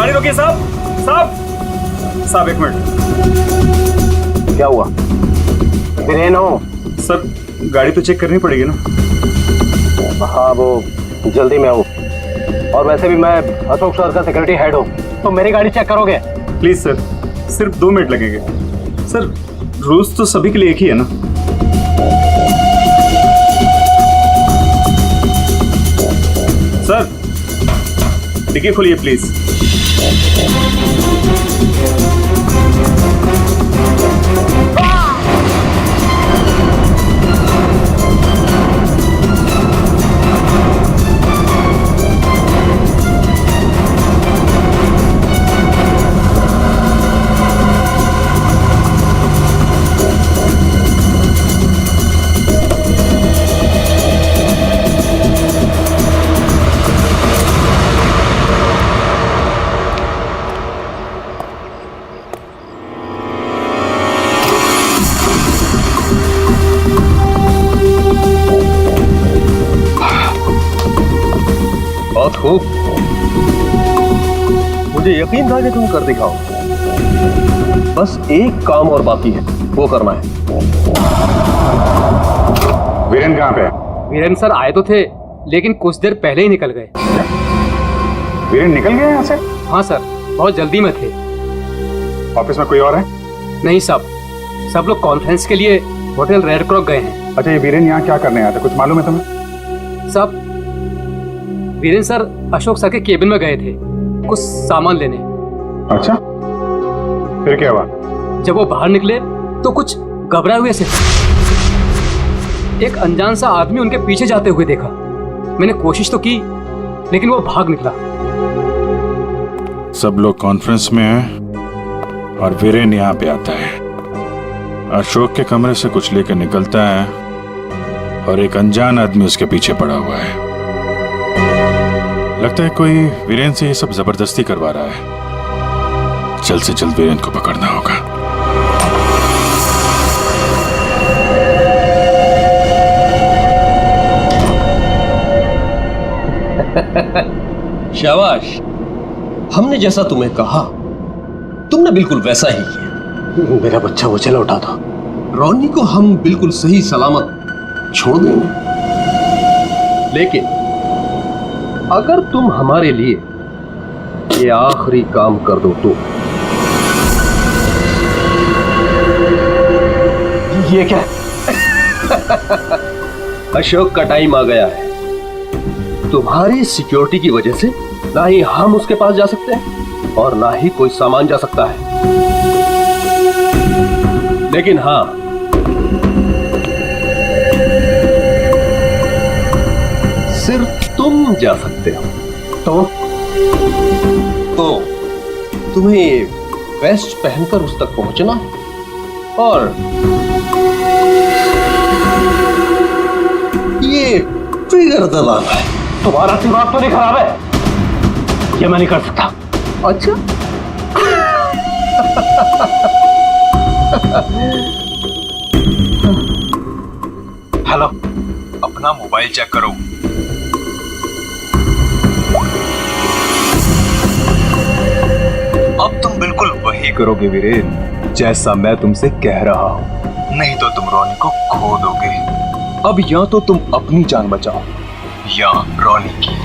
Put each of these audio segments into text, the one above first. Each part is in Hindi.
गाड़ी रोकिए साहब। साहब साहब एक मिनट। क्या हुआ? वीरेन हो? सर गाड़ी तो चेक करनी पड़ेगी ना। हाँ वो जल्दी में हूँ, और वैसे भी मैं अशोक सर का सिक्योरिटी हेड हूँ, तो मेरी गाड़ी चेक करोगे? प्लीज सर, सिर्फ 2 मिनट लगेंगे। सर रूल्स तो सभी के लिए एक ही है ना। सर डिक्की खोलिए प्लीज। बहुत खूब, मुझे यकीन था कि तुम कर दिखाओ। बस एक काम और बाकी है, वो करना है। वीरेन कहाँ पे है? वीरेन सर आए तो थे, लेकिन कुछ देर पहले ही निकल गए। वीरेन निकल गए यहाँ से? हाँ सर, बहुत जल्दी में थे। ऑफिस में कोई और है? नहीं साहब, सब लोग कॉन्फ्रेंस के लिए होटल रेड क्रॉक गए हैं। अच्छा, ये वीरेन यहाँ क्या करने आया था, कुछ मालूम है तुम्हें? साहब वीरेन सर अशोक सर के केबिन में गए थे कुछ सामान लेने। अच्छा, फिर क्या हुआ? जब वो बाहर निकले तो कुछ घबराए हुए से एक अनजान सा आदमी उनके पीछे जाते हुए देखा। मैंने कोशिश तो की, लेकिन वो भाग निकला। सब लोग कॉन्फ्रेंस में हैं और वीरेन यहाँ पे आता है। अशोक के कमरे से कुछ लेकर निकलता है और एक अनजान आदमी उसके पीछे पड़ा हुआ है। लगता है कोई वीरेन से ये सब जबरदस्ती करवा रहा है। जल्द से जल्द वीरेन को पकड़ना होगा। शाबाश, हमने जैसा तुम्हें कहा तुमने बिल्कुल वैसा ही किया। मेरा बच्चा वो चला उठा था। रोनी को हम बिल्कुल सही सलामत छोड़ देंगे, लेकिन अगर तुम हमारे लिए ये आखिरी काम कर दो तो। ये क्या? अशोक का टाइम आ गया है। तुम्हारी सिक्योरिटी की वजह से ना ही हम उसके पास जा सकते हैं और ना ही कोई सामान जा सकता है। लेकिन हां, सिर्फ तुम जा सकते हो। तो तुम्हें वेस्ट पहनकर उस तक पहुंचना और ये ट्रिगर दबाना है। तुम्हारा दिमाग तो नहीं खराब है? ये मैं नहीं कर सकता। अच्छा हेलो, अपना मोबाइल चेक करो। अब तुम बिल्कुल वही करोगे वीरेन, जैसा मैं तुमसे कह रहा हूं। नहीं तो तुम रोनी को खो दोगे। अब या तो तुम अपनी जान बचाओ या रोनी की।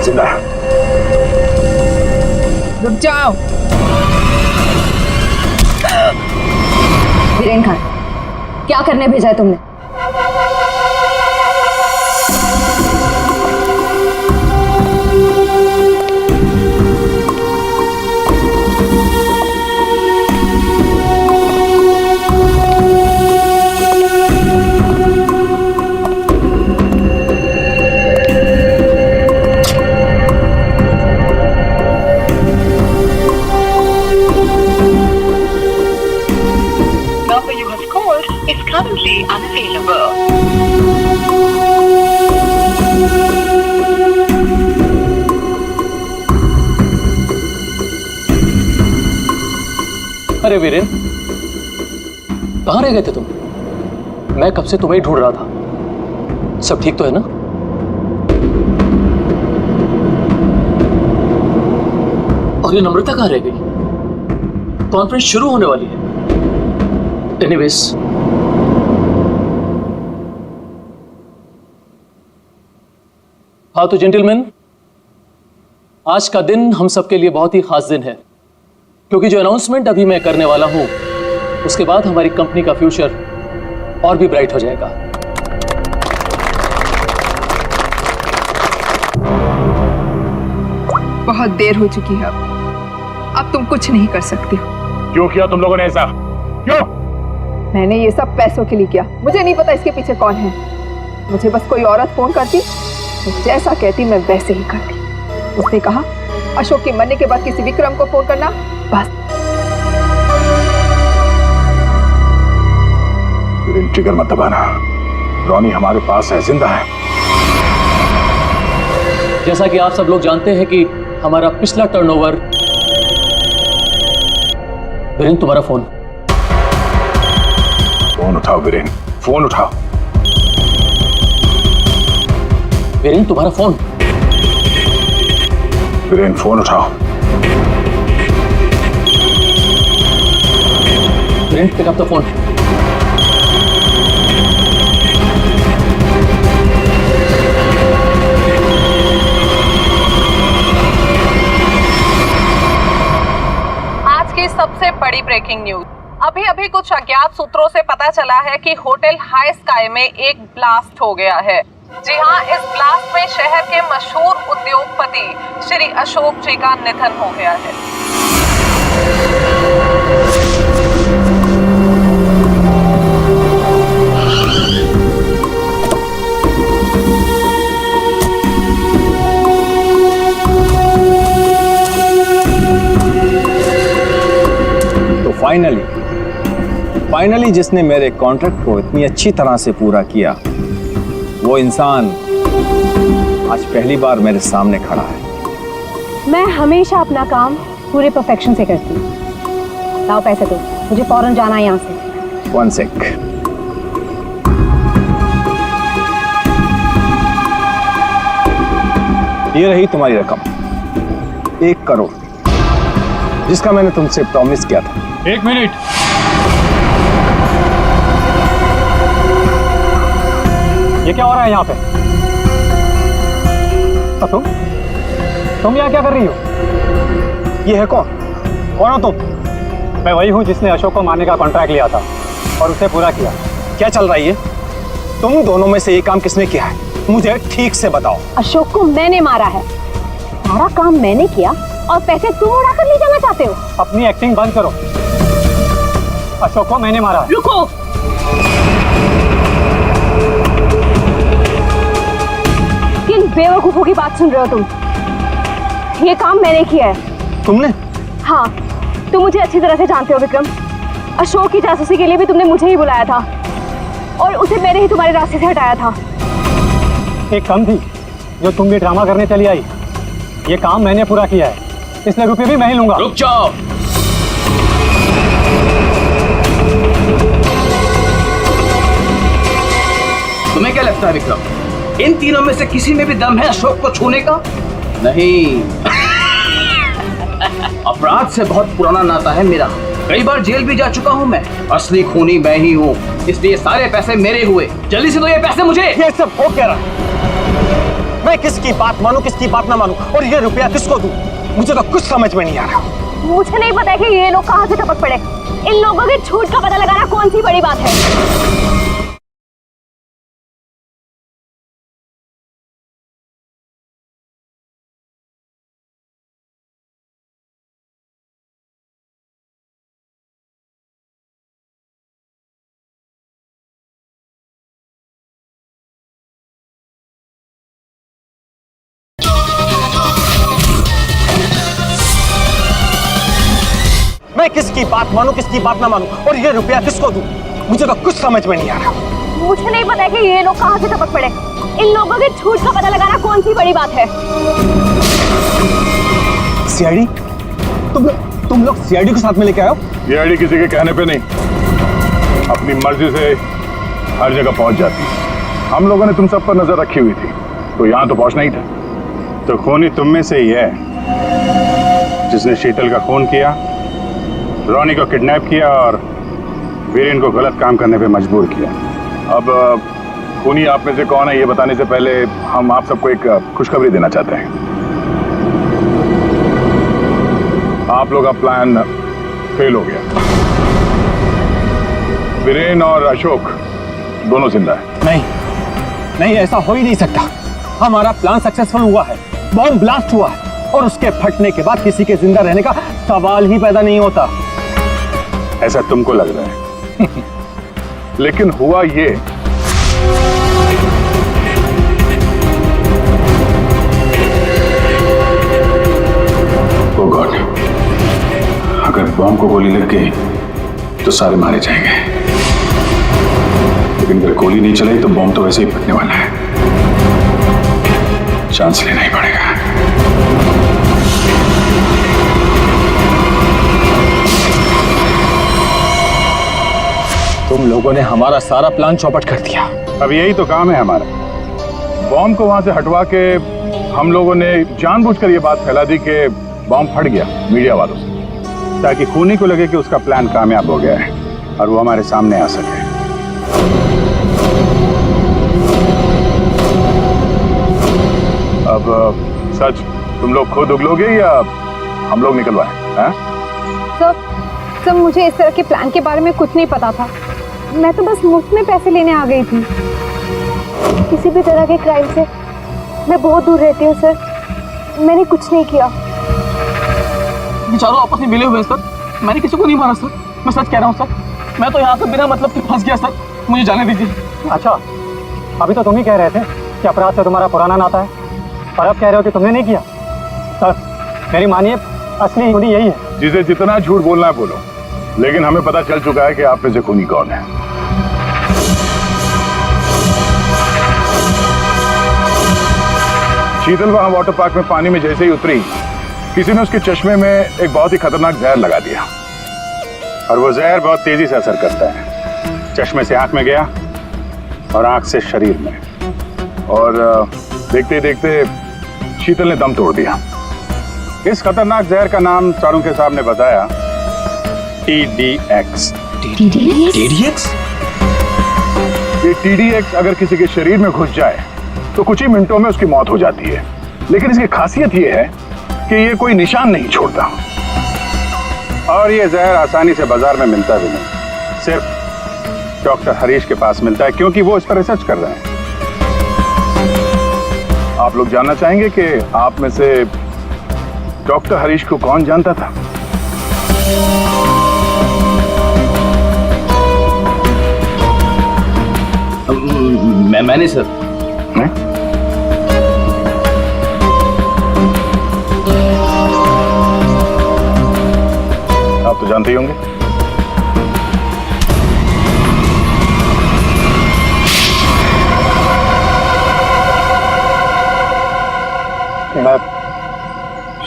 जिंदा। रुक जाओ। वीरेन खान, क्या करने भेजा है तुमने? Number you have called is currently unavailable. अरे वीरेन, कहाँ रह गए थे तुम? मैं कब से तुम्हें ही ढूंढ रहा था। सब ठीक तो है ना? और ये नम्रता कहाँ रह गई? कॉन्फ्रेंस शुरू होने वाली है। एनीवेज, हाँ तो जेंटलमैन, आज का दिन हम सबके लिए बहुत ही खास दिन है, क्योंकि जो अनाउंसमेंट अभी मैं करने वाला हूं, उसके बाद हमारी कंपनी का फ्यूचर और भी ब्राइट हो जाएगा। बहुत देर हो चुकी है, अब तुम कुछ नहीं कर सकती हो। क्यों किया तुम लोगों ने ऐसा? क्यों? मैंने ये सब पैसों के लिए किया। मुझे नहीं पता इसके पीछे कौन है। मुझे बस कोई औरत फोन करती तो जैसा कहती मैं वैसे ही करती। उसने कहा अशोक के मरने के बाद किसी विक्रम को फोन करना, बस। ट्रिगर मत दबाना, रोनी हमारे पास है, जिंदा है। जैसा कि आप सब लोग जानते हैं कि हमारा पिछला टर्नओवर। वीरेन, तुम्हारा फोन। फोन उठाओ वीरेन, फोन उठाओ। वीरेन, तुम्हारा फोन। वीरेन, फोन उठाओ। Viren, pick up the phone. आज की सबसे बड़ी ब्रेकिंग न्यूज। अभी अभी कुछ अज्ञात सूत्रों से पता चला है कि होटल हाई स्काई में एक ब्लास्ट हो गया है। जी हाँ, इस ब्लास्ट में शहर के मशहूर उद्योगपति श्री अशोक जी का निधन हो गया है। तो फाइनली जिसने मेरे कॉन्ट्रैक्ट को इतनी अच्छी तरह से पूरा किया, वो इंसान आज पहली बार मेरे सामने खड़ा है। मैं हमेशा अपना काम पूरे परफेक्शन से करती हूँ। लाओ पैसे दो, मुझे फौरन जाना है यहाँ से। One sec. ये रही तुम्हारी रकम, 1 करोड़, जिसका मैंने तुमसे प्रॉमिस किया था। 1 मिनट। ये क्या हो रहा है यहाँ पे? तुम यहाँ क्या कर रही हो? ये है कौन? कौन हो तुम? मैं वही हूँ जिसने अशोक को मारने का कॉन्ट्रैक्ट लिया था और उसे पूरा किया। क्या चल रहा है ये? तुम दोनों में से ये काम किसने किया है? मुझे ठीक से बताओ। अशोक को मैंने मारा है, सारा काम मैंने किया और पैसे तुम उड़ा कर ले जाना चाहते हो? अपनी एक्टिंग बंद करो। अशोक को मैंने मारा। रुको, किन बेवकूफों की बात सुन रहे हो तुम? ये काम मैंने किया है। तुमने? हाँ, तुम मुझे अच्छी तरह से जानते हो विक्रम। अशोक की जासूसी के लिए भी तुमने मुझे ही बुलाया था और उसे मैंने ही तुम्हारे रास्ते से हटाया था। एक कम थी जो तुम भी ड्रामा करने चली आई। ये काम मैंने पूरा किया है, इसलिए रुपये भी मैं ही लूंगा। रुक जाओ। तुम्हें क्या लगता है विक्रम, इन तीनों में से किसी में भी दम है अशोक को छूने का? नहीं। अपराध से बहुत पुराना नाता है मेरा, कई बार जेल भी जा चुका हूँ मैं। असली खूनी मैं ही हूँ, इसलिए सारे पैसे मेरे हुए। जल्दी से दो ये पैसे मुझे। ये सब हो क्या रहा? मैं किसकी बात मानूं, किसकी बात ना मानूं, और ये रुपया किसको दूं? मुझे तो कुछ समझ में नहीं आ रहा। मुझे नहीं पता है कि ये लोग कहाँ से टपक पड़े। इन लोगों के झूठ का पता लगाना कौन सी बड़ी बात है। मैं किसकी बात मानूं, किसकी बात ना मानूं, और ये रुपया किसको दूं, मुझे तो कुछ समझ में नहीं आ रहा। मुझे नहीं पता कि ये लोग कहां से टपक पड़े। इन लोगों के झूठ का पता लगाना कौन सी बड़ी बात है। सीआईडी? तुम लोग सीआईडी को साथ में लेके आए हो? सीआईडी किसी के कहने पे नहीं, अपनी मर्जी से हर जगह पहुंच जाती है। हम लोगों ने तुम सब पर नजर रखी हुई थी, तो यहाँ तो पहुंचना ही था। तो खूनी तुम में से ही है जिसने शीतल का खून किया, रोनी को किडनैप किया और वीरेन को गलत काम करने पे मजबूर किया। अब खूनी आप में से कौन है ये बताने से पहले हम आप सबको एक खुशखबरी देना चाहते हैं। आप लोग का प्लान फेल हो गया। वीरेन और अशोक दोनों जिंदा है। नहीं, ऐसा हो ही नहीं सकता। हमारा प्लान सक्सेसफुल हुआ है, बॉम्ब ब्लास्ट हुआ है, और उसके फटने के बाद किसी के जिंदा रहने का सवाल ही पैदा नहीं होता। ऐसा तुमको लग रहा है लेकिन हुआ ये, ओ गॉड, अगर बॉम्ब को गोली लग गई तो सारे मारे जाएंगे, लेकिन अगर गोली नहीं चलाई तो बॉम्ब तो वैसे ही फटने वाला है। चांस लेना ही पड़ेगा। तुम लोगों ने हमारा सारा प्लान चौपट कर दिया। अब यही तो काम है हमारा। बॉम्ब को वहां से हटवा के हम लोगों ने जानबूझकर ये बात फैला दी कि बॉम्ब फट गया मीडिया वालों से, ताकि खूनी को लगे कि उसका प्लान कामयाब हो गया है और वो हमारे सामने आ सके। अब सच तुम लोग खुद उगलोगे या हम लोग निकलवाएं? हैं? सर, मुझे इस तरह के प्लान के बारे में कुछ नहीं पता था। मैं तो बस मुफ्त में पैसे लेने आ गई थी। किसी भी तरह के क्राइम से मैं बहुत दूर रहती हूँ सर। मैंने कुछ नहीं किया। बेचारों आपस में मिले हुए सर, मैंने किसी को नहीं मारा सर, मैं सच कह रहा हूँ सर। मैं तो यहाँ पे बिना मतलब के फंस गया सर, मुझे जाने दीजिए। अच्छा, अभी तो तुम ही कह रहे थे कि अपराध से तुम्हारा पुराना नाता है, और अब कह रहे हो कि तुमने नहीं किया। सर, मेरी मानिए, असली खूनी यही है। जिसे जितना झूठ बोलना है बोलो, लेकिन हमें पता चल चुका है कि आप में से खूनी कौन है। शीतल वहां वाटर पार्क में पानी में जैसे ही उतरी, किसी ने उसके चश्मे में एक बहुत ही खतरनाक जहर लगा दिया, और वो जहर बहुत तेजी से असर करता है। चश्मे से आंख में गया और आंख से शरीर में, और देखते ही देखते शीतल ने दम तोड़ दिया। इस खतरनाक जहर का नाम चारों के सामने बताया TDX। TDX? ये TDX अगर किसी के शरीर में घुस जाए तो कुछ ही मिनटों में उसकी मौत हो जाती है, लेकिन इसकी खासियत ये है कि ये कोई निशान नहीं छोड़ता। और ये जहर आसानी से बाजार में मिलता भी नहीं, सिर्फ डॉक्टर हरीश के पास मिलता है, क्योंकि वो इस पर रिसर्च कर रहे हैं। आप लोग जानना चाहेंगे कि आप में से डॉक्टर हरीश को कौन जानता था? मैंने सर। आप तो जानते ही होंगे। मैं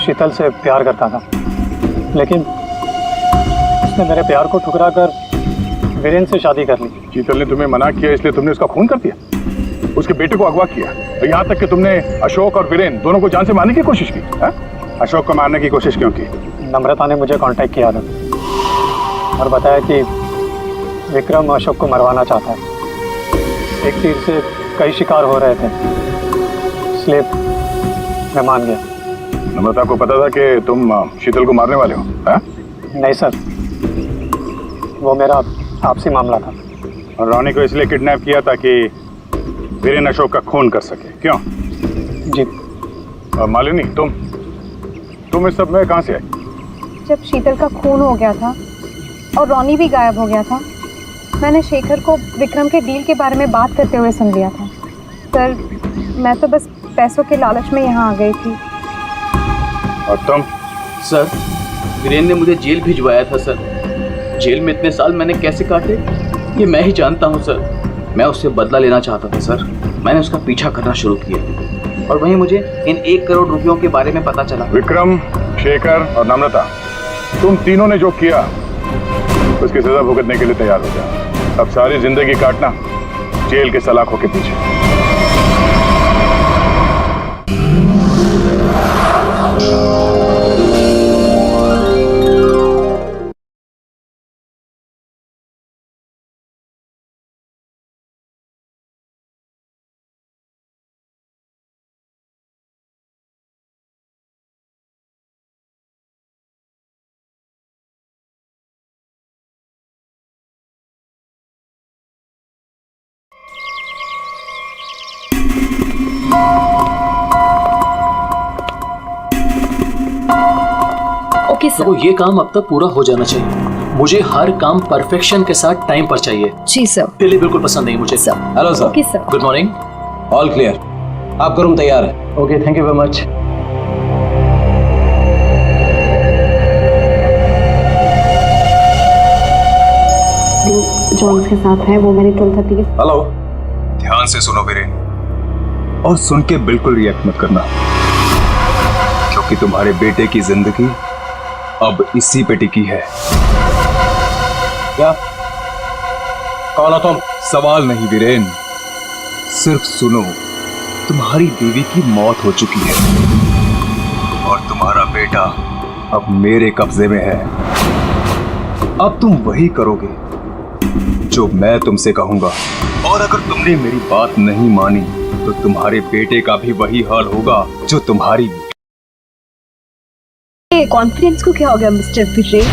शीतल से प्यार करता था, लेकिन उसने मेरे प्यार को ठुकरा कर वीरेन से शादी कर ली। शीतल ने तुम्हें मना किया इसलिए तुमने उसका खून कर दिया, उसके बेटे को अगवा किया, और यहाँ तक कि तुमने अशोक और वीरेन दोनों को जान से मारने की कोशिश की। है? अशोक को मारने की कोशिश क्यों की? नम्रता ने मुझे कांटेक्ट किया था और बताया कि विक्रम अशोक को मरवाना चाहता है। एक तीर से कई शिकार हो रहे थे, इसलिए मैं मान गया। नम्रता को पता था कि तुम शीतल को मारने वाले हो? है? नहीं सर, वो मेरा आपसी मामला था। और रोनी को इसलिए किडनैप किया ताकि वीरेन अशोक का खून कर सके, क्यों? जी। और मालिनी, तुम इस सब में कहाँ से आई? जब शीतल का खून हो गया था और रोनी भी गायब हो गया था, मैंने शेखर को विक्रम के डील के बारे में बात करते हुए सुन लिया था। सर, मैं तो बस पैसों के लालच में यहाँ आ गई थी। और तुम? सर, वीरेन ने मुझे जेल भिजवाया था सर। जेल में इतने साल मैंने कैसे काटे ये मैं ही जानता हूँ सर। मैं उससे बदला लेना चाहता था सर। मैंने उसका पीछा करना शुरू किया और वहीं मुझे इन 1 करोड़ रुपयों के बारे में पता चला। विक्रम, शेखर और नम्रता, तुम तीनों ने जो किया उसकी सजा भुगतने के लिए तैयार हो जाओ। अब सारी जिंदगी काटना जेल के सलाखों के पीछे। तो ये काम अब तक पूरा हो जाना चाहिए। मुझे हर काम परफेक्शन के साथ टाइम पर चाहिए। जी सर। डिले बिल्कुल पसंद नहीं मुझे। Hello sir. Okay sir. Good morning. All clear, आपका रूम तैयार है। Okay, thank you very much. जो उसके साथ है वो मेरी 12:30 की। हेलो। ध्यान से सुनो वीरेन, और सुन के बिल्कुल रिएक्ट मत करना, क्योंकि तुम्हारे बेटे की जिंदगी अब इसी पे टिकी है। क्या? कौन हो तुम? सवाल नहीं वीरेन, सिर्फ सुनो। तुम्हारी बीवी की मौत हो चुकी है और तुम्हारा बेटा अब मेरे कब्जे में है। अब तुम वही करोगे जो मैं तुमसे कहूंगा, और अगर तुमने मेरी बात नहीं मानी तो तुम्हारे बेटे का भी वही हाल होगा जो तुम्हारी। कॉन्फिडेंस को क्या हो गया मिस्टर वीरेन?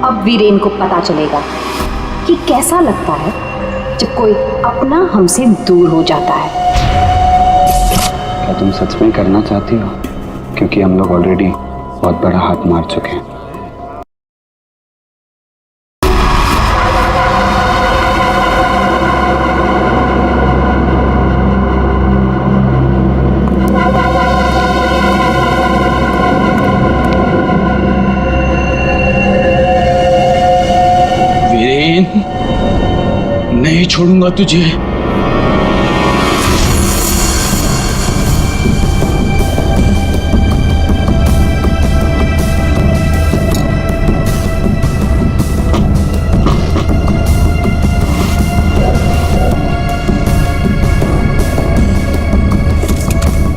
अब वीरेन को पता चलेगा कि कैसा लगता है जब कोई अपना हमसे दूर हो जाता है। क्या तुम सच में करना चाहती हो? क्योंकि हम लोग ऑलरेडी बहुत बड़ा हाथ मार चुके हैं। नहीं छोड़ूंगा तुझे।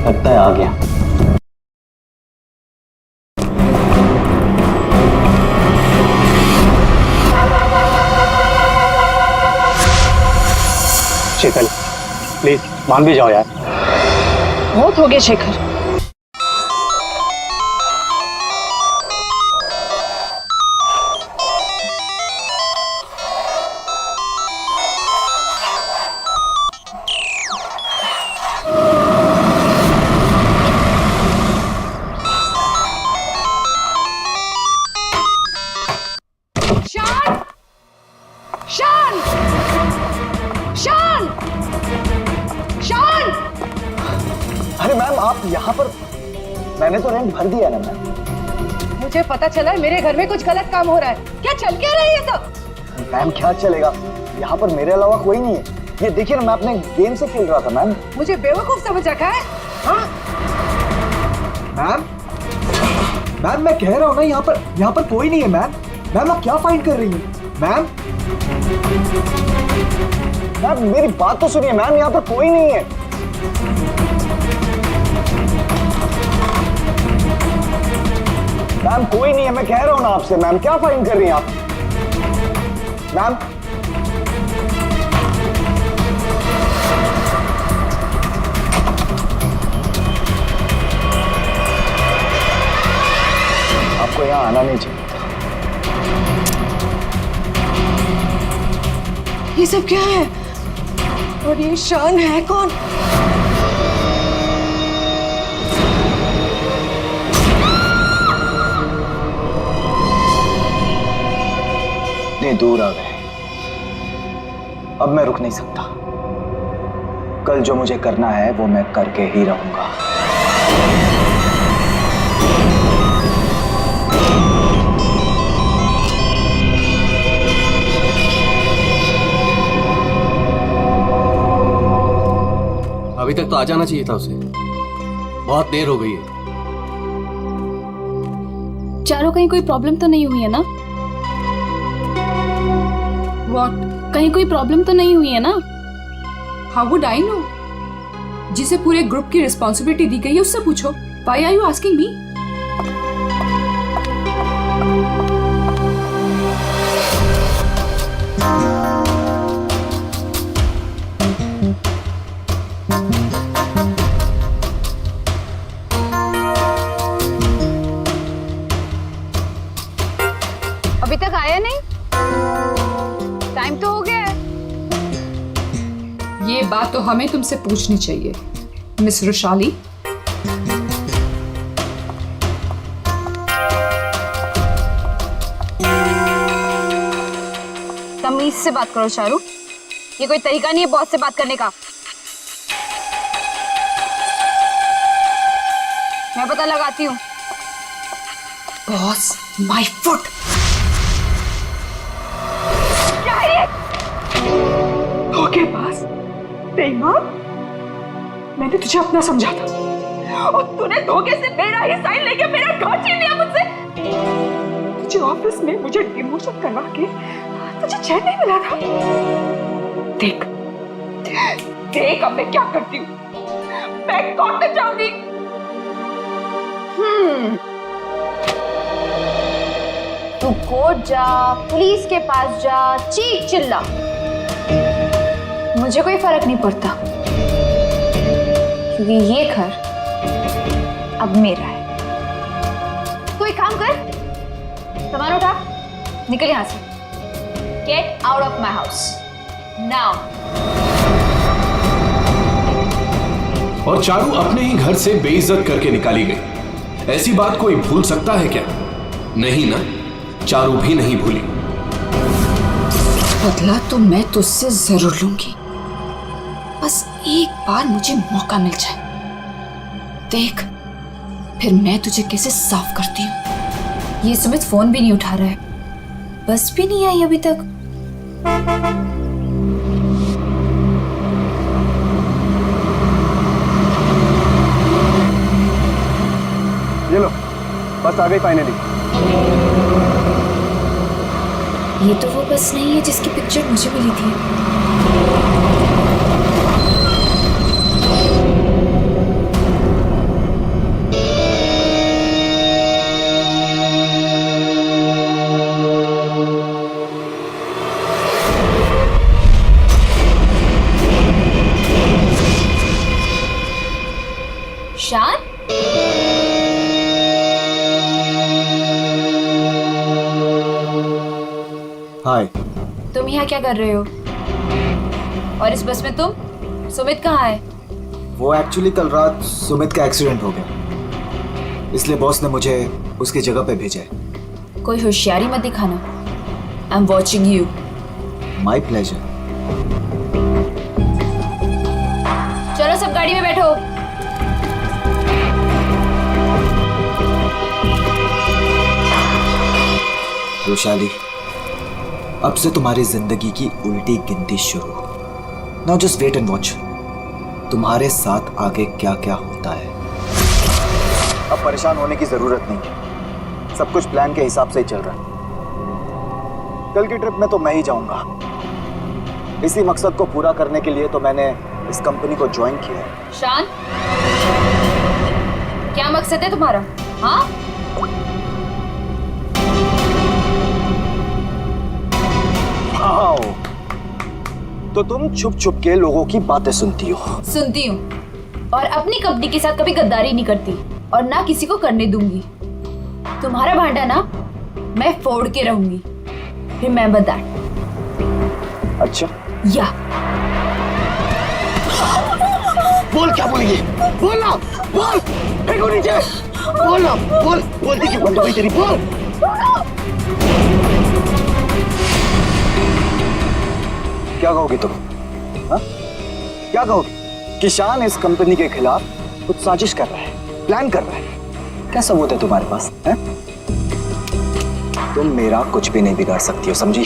लगता है आ गया। शीतल, प्लीज मान भी जाओ यार। बहुत हो गया शेखर। अरे मैम, आप यहाँ पर? मैंने तो रेंट भर दिया ना मैम। मुझे पता चला है मेरे घर में कुछ गलत काम हो रहा है। क्या चल क्या रहा है ये सब? मैम क्या चलेगा, यहाँ पर मेरे अलावा कोई नहीं है। ये देखिए ना, मैं अपने गेम से खेल रहा था मैम। मुझे बेवकूफ समझ रखा है? हाँ? मैम मैम मैं कह रहा हूँ ना, यहाँ पर कोई नहीं है मैम। मैम आप क्या फाइंड कर रही हैं? मैम मैम मेरी बात तो सुनिए मैम, यहाँ पर कोई नहीं है। मैम कोई नहीं है, मैं कह रहा हूं ना आपसे। मैम क्या फाइंड कर रही हैं आप? मैम नहीं चाहिए था। ये सब क्या है? और ये शान है कौन? इतने दूर आ गए, अब मैं रुक नहीं सकता। कल जो मुझे करना है वो मैं करके ही रहूंगा। अभी तक तो आ जाना चाहिए था उसे, बहुत देर हो गई है। चारों कहीं कोई प्रॉब्लम तो नहीं हुई है ना? What? कहीं कोई प्रॉब्लम तो नहीं हुई है ना? How would I know? जिसे पूरे ग्रुप की रिस्पॉन्सिबिलिटी दी गई है उससे पूछो। Why are you asking me? अभी तक आया नहीं? टाइम तो हो गया है। ये बात तो हमें तुमसे पूछनी चाहिए, मिस रुशाली। तमीज से बात करो चारू, ये कोई तरीका नहीं है बॉस से बात करने का। मैं पता लगाती हूँ। Boss, my foot. क्या है ये? ओके बॉस, बेईमान, मैंने तुझे अपना समझा था और तूने धोखे से मेरा ही साइन लेके मेरा घर छीन लिया मुझसे। तुझे ऑफिस में मुझे डिमोशन करवा के तुझे चैन नहीं मिला था। देख देख अब मैं क्या करती हूँ, मैं कोर्ट में जाऊंगी। तू कोर्ट जा, पुलिस के पास जा, चीख चिल्ला, मुझे कोई फर्क नहीं पड़ता, क्योंकि ये घर अब मेरा है। कोई काम कर, सामान उठा, निकल यहां से। Get out of my house now. और चारू अपने ही घर से बेइज्जत करके निकाली गई। ऐसी बात कोई भूल सकता है क्या? नहीं ना, चारू भी नहीं भूली। बदला तो मैं तुझसे जरूर लूंगी, बस एक बार मुझे मौका मिल जाए। देख फिर मैं तुझे कैसे साफ करती हूँ। ये सुमित फोन भी नहीं उठा रहा है, बस भी नहीं आई अभी तक। ये लो, बस आ गई फाइनली। ये तो वो बस नहीं है जिसकी पिक्चर मुझे मिली थी। शान, हाय। तुम यहाँ क्या कर रहे हो? और इस बस में तुम? सुमित कहाँ है? वो एक्चुअली कल रात सुमित का एक्सीडेंट हो गया, इसलिए बॉस ने मुझे उसकी जगह पे भेजा है। कोई होशियारी मत दिखाना। I am watching you. My pleasure. चलो सब गाड़ी में बैठो। रुशाली, अब से तुम्हारी जिंदगी की उल्टी गिनती शुरू। Now just wait and watch, तुम्हारे साथ आगे क्या क्या होता है। अब परेशान होने की जरूरत नहीं है, सब कुछ प्लान के हिसाब से ही चल रहा है। कल की ट्रिप में तो मैं ही जाऊंगा। इसी मकसद को पूरा करने के लिए तो मैंने इस कंपनी को ज्वाइन किया है। शान, क्या मकसद है तुम्हारा? हाँ, तो तुम छुप छुप के लोगों की बातें सुनती हो? सुनती हूँ, और अपनी कंपनी के साथ कभी गद्दारी नहीं करती और ना किसी को करने दूंगी। तुम्हारा भांडा ना मैं फोड़ के रहूंगी। Remember that. अच्छा, या बोल क्या बोलेंगे? बोल ना, बोल। फेंको नीचे। बोल ना, बोल। बोलती क्यों बंद हो गई तेरी? बोल। क्या कहोगे तुम? हाँ? क्या कहोगे कि शान इस कंपनी के खिलाफ कुछ साजिश कर रहा है, प्लान कर रहा है? क्या सबूत है तुम्हारे पास? है? तुम मेरा कुछ भी नहीं बिगाड़ सकती हो, समझी?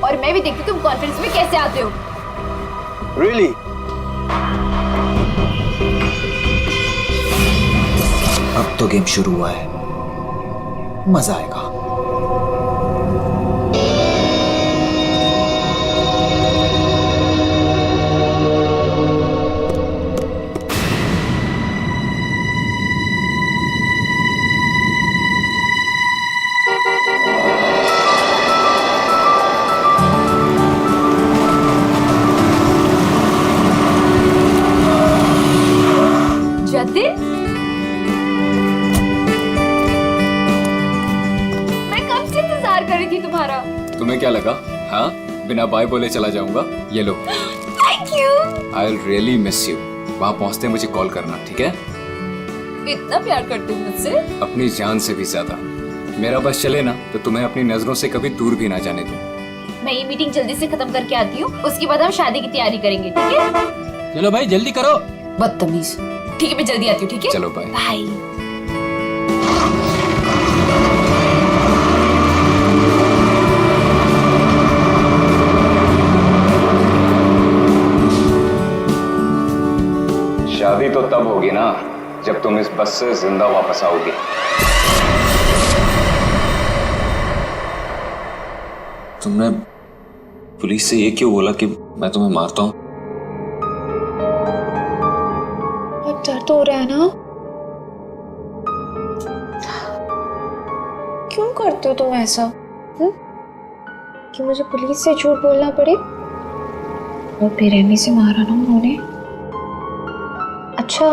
और मैं भी देखती तुम कॉन्फ्रेंस में कैसे आते हो। Really? अब तो गेम शुरू हुआ है, मजा आएगा। जतिन, मैं कब से इंतजार कर रही थी तुम्हारा। तुम्हें क्या लगा? हाँ, बिना बाय बोले चला जाऊंगा? ये लो। Thank you. I will really miss you. वहाँ पहुँचते मुझे कॉल करना, ठीक है? इतना प्यार करते हो मुझसे? अपनी जान से भी ज्यादा। मेरा बस चले ना तो तुम्हें अपनी नजरों से कभी दूर भी ना जाने दूं। मैं ये मीटिंग जल्दी से खत्म करके आती हूँ, उसके बाद हम शादी की तैयारी करेंगे, ठीक है? चलो भाई जल्दी करो। बदतमीज। ठीक है, मैं जल्दी आती हूँ, ठीक है? चलो बाय। बाय। शादी तो तब होगी ना जब तुम इस बस से जिंदा वापस आओगी। तुमने पुलिस से ये क्यों बोला कि मैं तुम्हें मारता हूँ? अब डर तो हो रहा है ना? क्यों करते हो तुम ऐसा? कि मुझे पुलिस से झूठ बोलना पड़े? और बेरहमी से मारा ना उन्होंने। अच्छा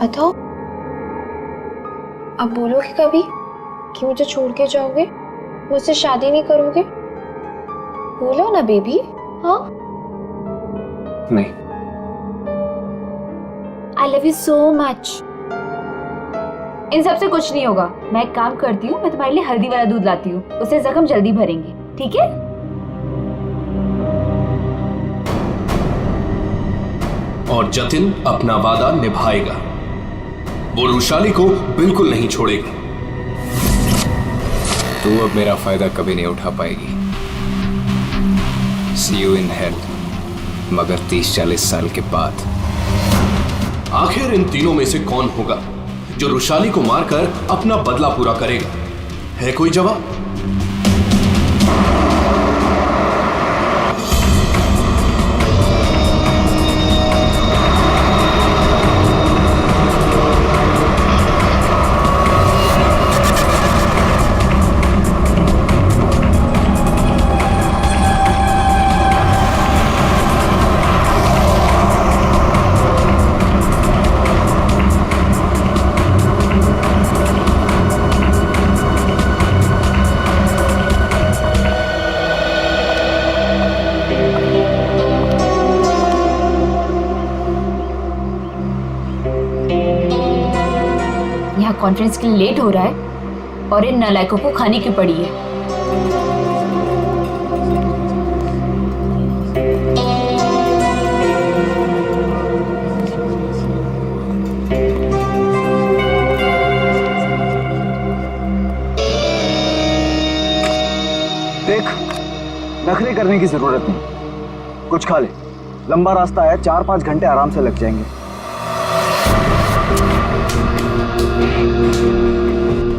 बताओ, अब बोलोगे कभी कि मुझे छोड़ के जाओगे, मुझसे शादी नहीं करोगे? बोलो ना बेबी। हाँ, नहीं। I love you so much। इन सब से कुछ नहीं होगा। मैं एक काम करती हूँ, मैं तुम्हारे लिए हल्दी वाला दूध लाती हूँ, उससे जख्म जल्दी भरेंगे, ठीक है? और जतिन अपना वादा निभाएगा। वो रुशाली को बिल्कुल नहीं छोड़ेगा। तू अब मेरा फायदा कभी नहीं उठा पाएगी। See you in hell, मगर 30-40 साल के बाद। आखिर इन तीनों में से कौन होगा जो रुशाली को मारकर अपना बदला पूरा करेगा? है कोई जवाब? कॉन्फ्रेंस के लिए लेट हो रहा है और इन नालायकों को खाने की पड़ी है। देख, नखरे करने की जरूरत नहीं, कुछ खा ले। लंबा रास्ता है, 4-5 घंटे आराम से लग जाएंगे।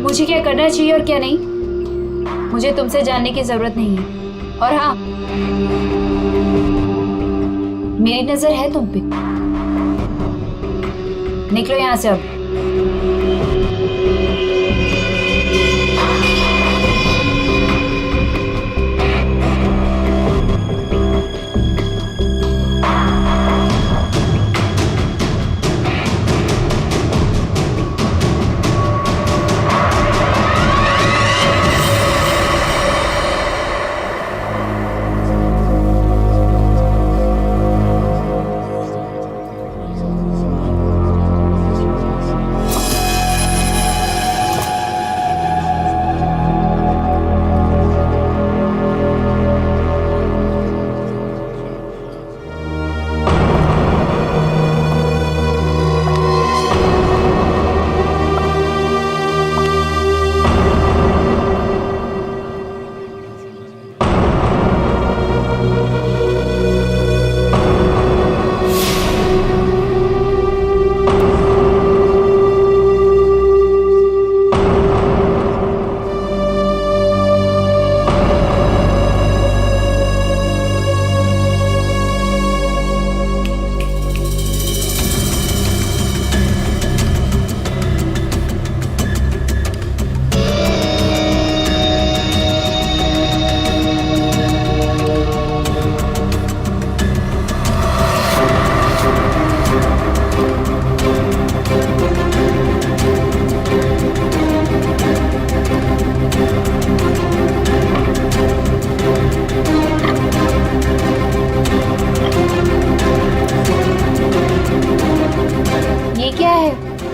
मुझे क्या करना चाहिए और क्या नहीं, मुझे तुमसे जानने की जरूरत नहीं है। और हाँ, मेरी नजर है तुम पे। निकलो यहां से अब।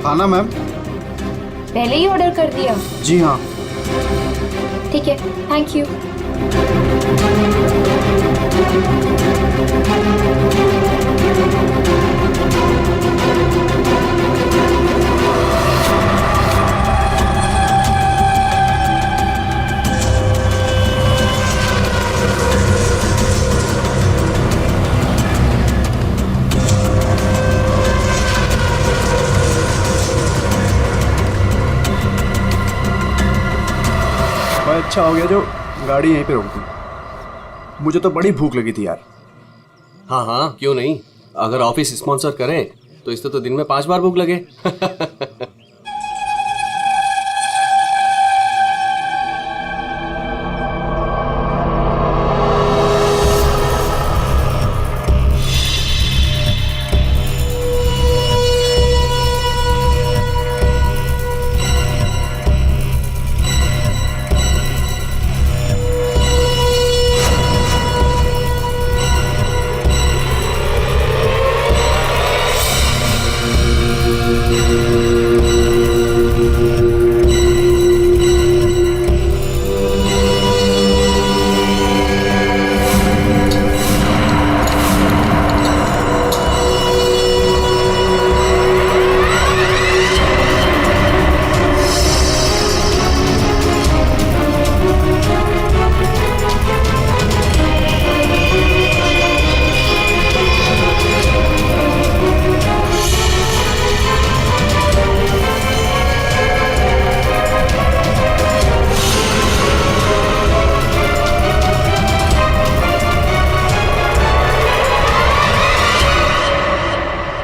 खाना मैम। पहले ही ऑर्डर कर दिया? जी हाँ। ठीक है, थैंक यू। अच्छा हो गया जो गाड़ी यहीं पे रोक दी। मुझे तो बड़ी भूख लगी थी यार। हाँ हाँ, क्यों नहीं। अगर ऑफिस स्पॉन्सर करे तो इससे तो दिन में 5 बार भूख लगे।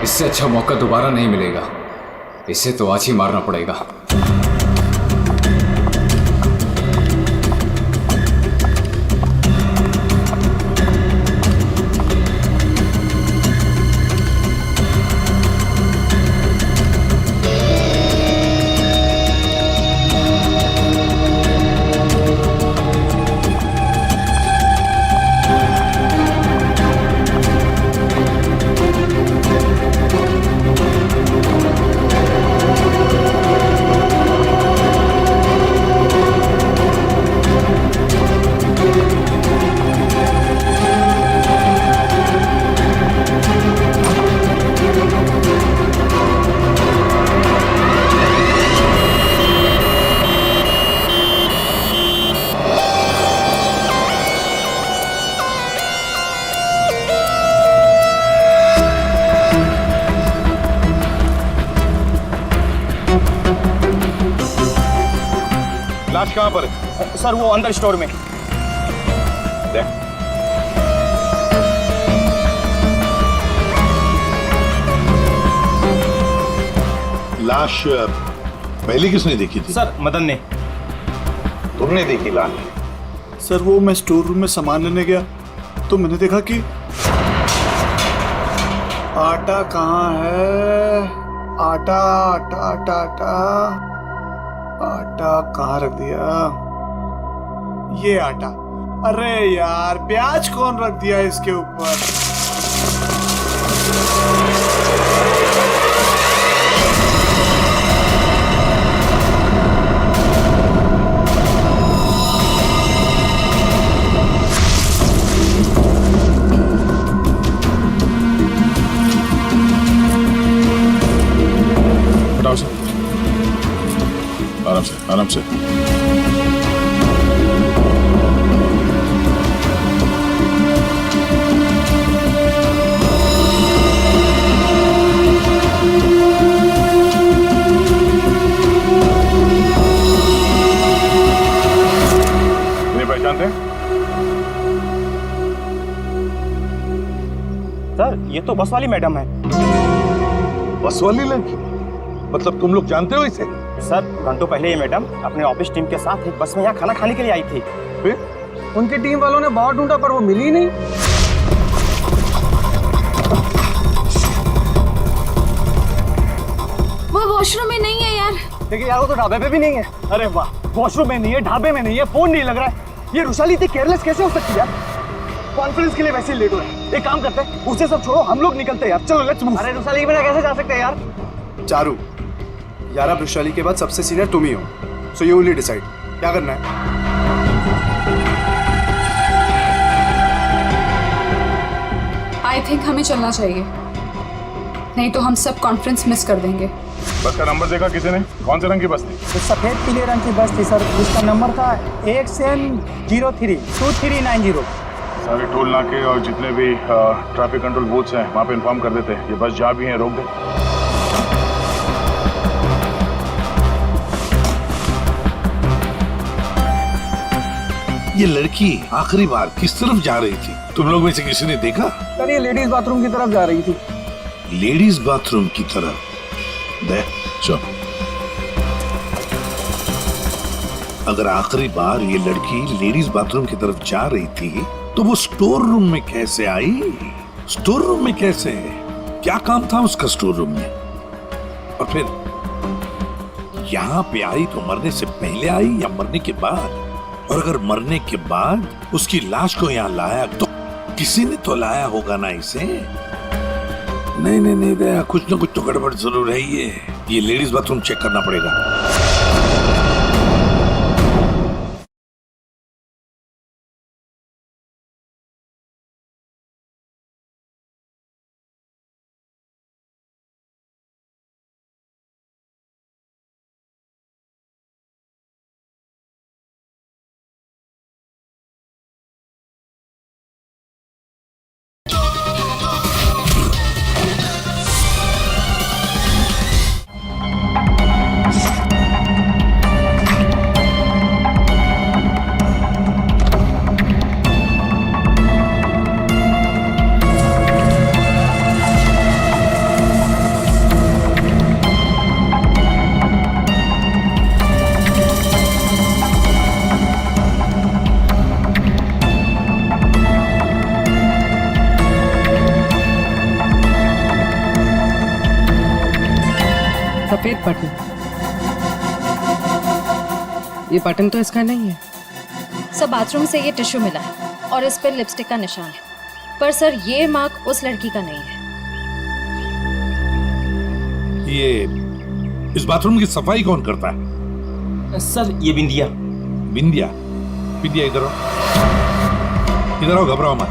इससे अच्छा मौका दोबारा नहीं मिलेगा। इसे तो आज ही मारना पड़ेगा। लाश कहाँ पर है? सर वो अंदर स्टोर में। लाश पहले किसने देखी थी? सर मदन ने। तुमने देखी लाश? सर वो मैं स्टोर रूम में सामान लेने गया तो मैंने देखा कि आटा कहाँ है। आटा आटा आटा आटा आटा कहाँ रख दिया? ये आटा। अरे यार प्याज कौन रख दिया इसके ऊपर? हटाओ सर, आराम से आराम से। पहचानते हैं? सर ये तो बस वाली मैडम है। बस वाली लड़की? मतलब तुम लोग जानते हो इसे? सर घंटों पहले ये मैडम अपने ऑफिस टीम के साथ एक बस में यहाँ खाना खाने के लिए आई थी। फिर उनकी टीम वालों ने बहुत ढूंढा पर वो मिली नहीं। वो वॉशरूम में नहीं है यार। लेकिन यार वो तो ढाबे पे भी नहीं है। अरे वाह, वॉशरूम में नहीं है, ढाबे में नहीं है, फोन नहीं लग रहा है। ये रुशाली इतनी केयरलेस कैसे हो सकती है यार? कॉन्फ्रेंस के लिए वैसे ही लेट हो रहे हैं। एक काम करते हैं, उसे सब छोड़ो, हम लोग निकलते हैं यार। चलो लेट्स मूव। अरे रुशाली के बिना कैसे जा सकते हैं यार? चारू यारा वृशाली के बाद सबसे सीनियर तुम ही हो, सो यू विल डिसाइड क्या करना है। आई थिंक हमें चलना चाहिए, नहीं तो हम सब कॉन्फ्रेंस मिस कर देंगे। बस का नंबर देखा किसी ने? कौन से रंग की बस थी? तो सफेद पीले रंग की बस थी सर, उसका नंबर था XN032390। सारे टोल नाके और जितने भी ट्रैफिक कंट्रोल बूथ्स हैं वहाँ पे इन्फॉर्म कर देते हैं, ये बस जा भी हैं, रोक दे। ये लड़की आखिरी बार किस तरफ जा रही थी? तुम लोग में से किसी ने देखा? सर ये लेडीज बाथरूम की तरफ जा रही थी। लेडीज बाथरूम की तरफ? दे चलो। अगर आखिरी बार ये लड़की लेडीज बाथरूम की तरफ जा रही थी तो वो स्टोर रूम में कैसे आई? स्टोर रूम में कैसे? क्या काम था उसका स्टोर रूम में? और फिर यहाँ पे आई तो मरने से पहले आई या मरने के बाद? और अगर मरने के बाद उसकी लाश को यहाँ लाया तो किसी ने तो लाया होगा ना इसे? नहीं नहीं नहीं दया, कुछ ना कुछ तो गड़बड़ जरूर है। ये लेडीज बाथरूम चेक करना पड़ेगा। सफेद बटन, ये बटन तो इसका नहीं है। सर बाथरूम से ये टिश्यू मिला है और इस पर लिपस्टिक का निशान है, पर सर ये मार्क उस लड़की का नहीं है। ये इस बाथरूम की सफाई कौन करता है? सर ये बिंदिया। बिंदिया? बिंदिया इधर आओ, इधर आओ, घबराओ मत।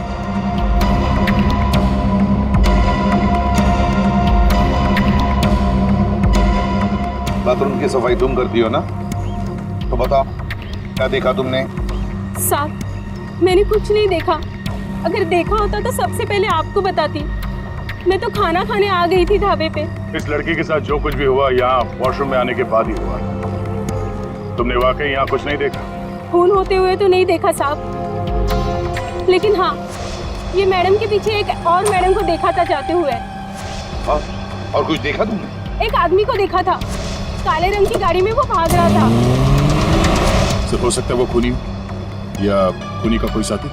बाथरूम की सफाई तुम करती हो ना, तो बताओ क्या देखा तुमने? साहब मैंने कुछ नहीं देखा, अगर देखा होता तो सबसे पहले आपको बताती। मैं तो खाना खाने आ गई थी ढाबे पे। इस लड़की के साथ जो कुछ भी हुआ यहाँ वॉशरूम में आने के बाद ही हुआ। तुमने वाकई यहाँ कुछ नहीं देखा? खून होते हुए तो नहीं देखा साहब, लेकिन हाँ ये मैडम के पीछे एक और मैडम को देखा था जाते हुए। और कुछ देखा तुमने? एक आदमी को देखा था, काले रंग की गाड़ी में वो भाग रहा था। सिर्फ हो सकता है वो खूनी या खूनी का कोई साथी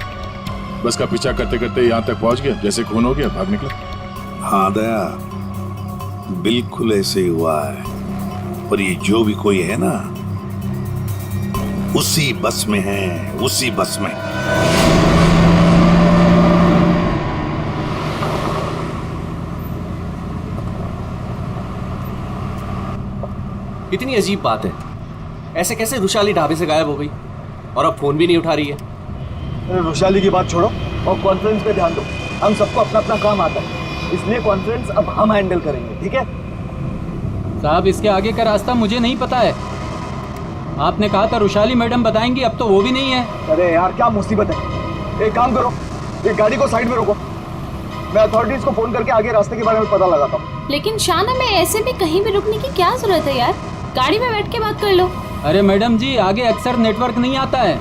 बस का पीछा करते करते यहाँ तक पहुँच गया, जैसे खून हो गया भाग निकला। हाँ दया, बिल्कुल ऐसे ही हुआ है। पर ये जो भी कोई है ना, उसी बस में है, उसी बस में। कितनी अजीब बात है, ऐसे कैसे रुशाली ढाबे से गायब हो गई और अब फोन भी नहीं उठा रही है? रुशाली की बात छोड़ो और कॉन्फ्रेंस पे ध्यान दो। हम सबको अपना अपना काम आता है, इसलिए कॉन्फ्रेंस अब हम हैंडल करेंगे, ठीक है? साहब इसके आगे का रास्ता मुझे नहीं पता है। आपने कहा था रुशाली मैडम बताएंगी, अब तो वो भी नहीं है। अरे यार क्या मुसीबत है, एक काम करो, एक गाड़ी को साइड में रोको, मैं अथॉरिटीज को फोन करके आगे रास्ते के बारे में पता लगाता हूँ। लेकिन शान हमें ऐसे भी कहीं भी रुकने की क्या जरूरत है यार, गाड़ी में बैठ के बात कर लो। अरे मैडम जी आगे अक्सर नेटवर्क नहीं आता है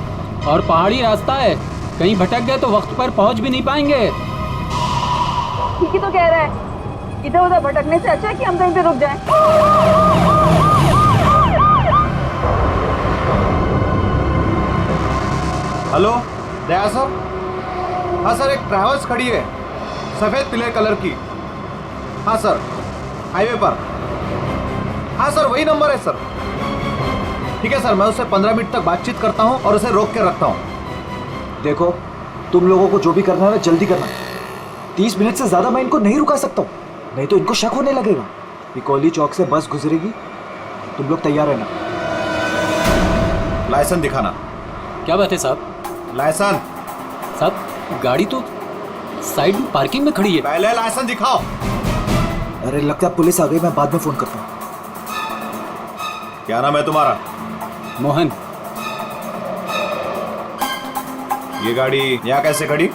और पहाड़ी रास्ता है, कहीं भटक गए तो वक्त पर पहुंच भी नहीं पाएंगे। ठीक ही तो कह रहा है, इधर उधर भटकने से अच्छा है कि हम कहीं पे रुक जाएं। हेलो दया सर? हाँ सर, एक ट्रैवल्स खड़ी है सफेद पीले कलर की। हाँ सर, हाईवे पर। हाँ सर वही नंबर है सर। ठीक है सर, मैं उससे 15 मिनट तक बातचीत करता हूँ और उसे रोक के रखता हूँ। देखो तुम लोगों को जो भी करना है ना जल्दी करना, 30 मिनट से ज्यादा मैं इनको नहीं रुका सकता हूँ, नहीं तो इनको शक होने लगेगा। पिकोली चौक से बस गुजरेगी तुम लोग तैयार है ना? लाइसेंस दिखाना। क्या बात है साहब? लाइसेंस साहब गाड़ी तो साइड में पार्किंग में खड़ी है। पहले लाइसेंस दिखाओ। अरे लगता है पुलिस आ गई, मैं बाद में फोन करता हूँ। क्या नाम है तुम्हारा? मोहन। ये गाड़ी यहाँ कैसे खड़ी?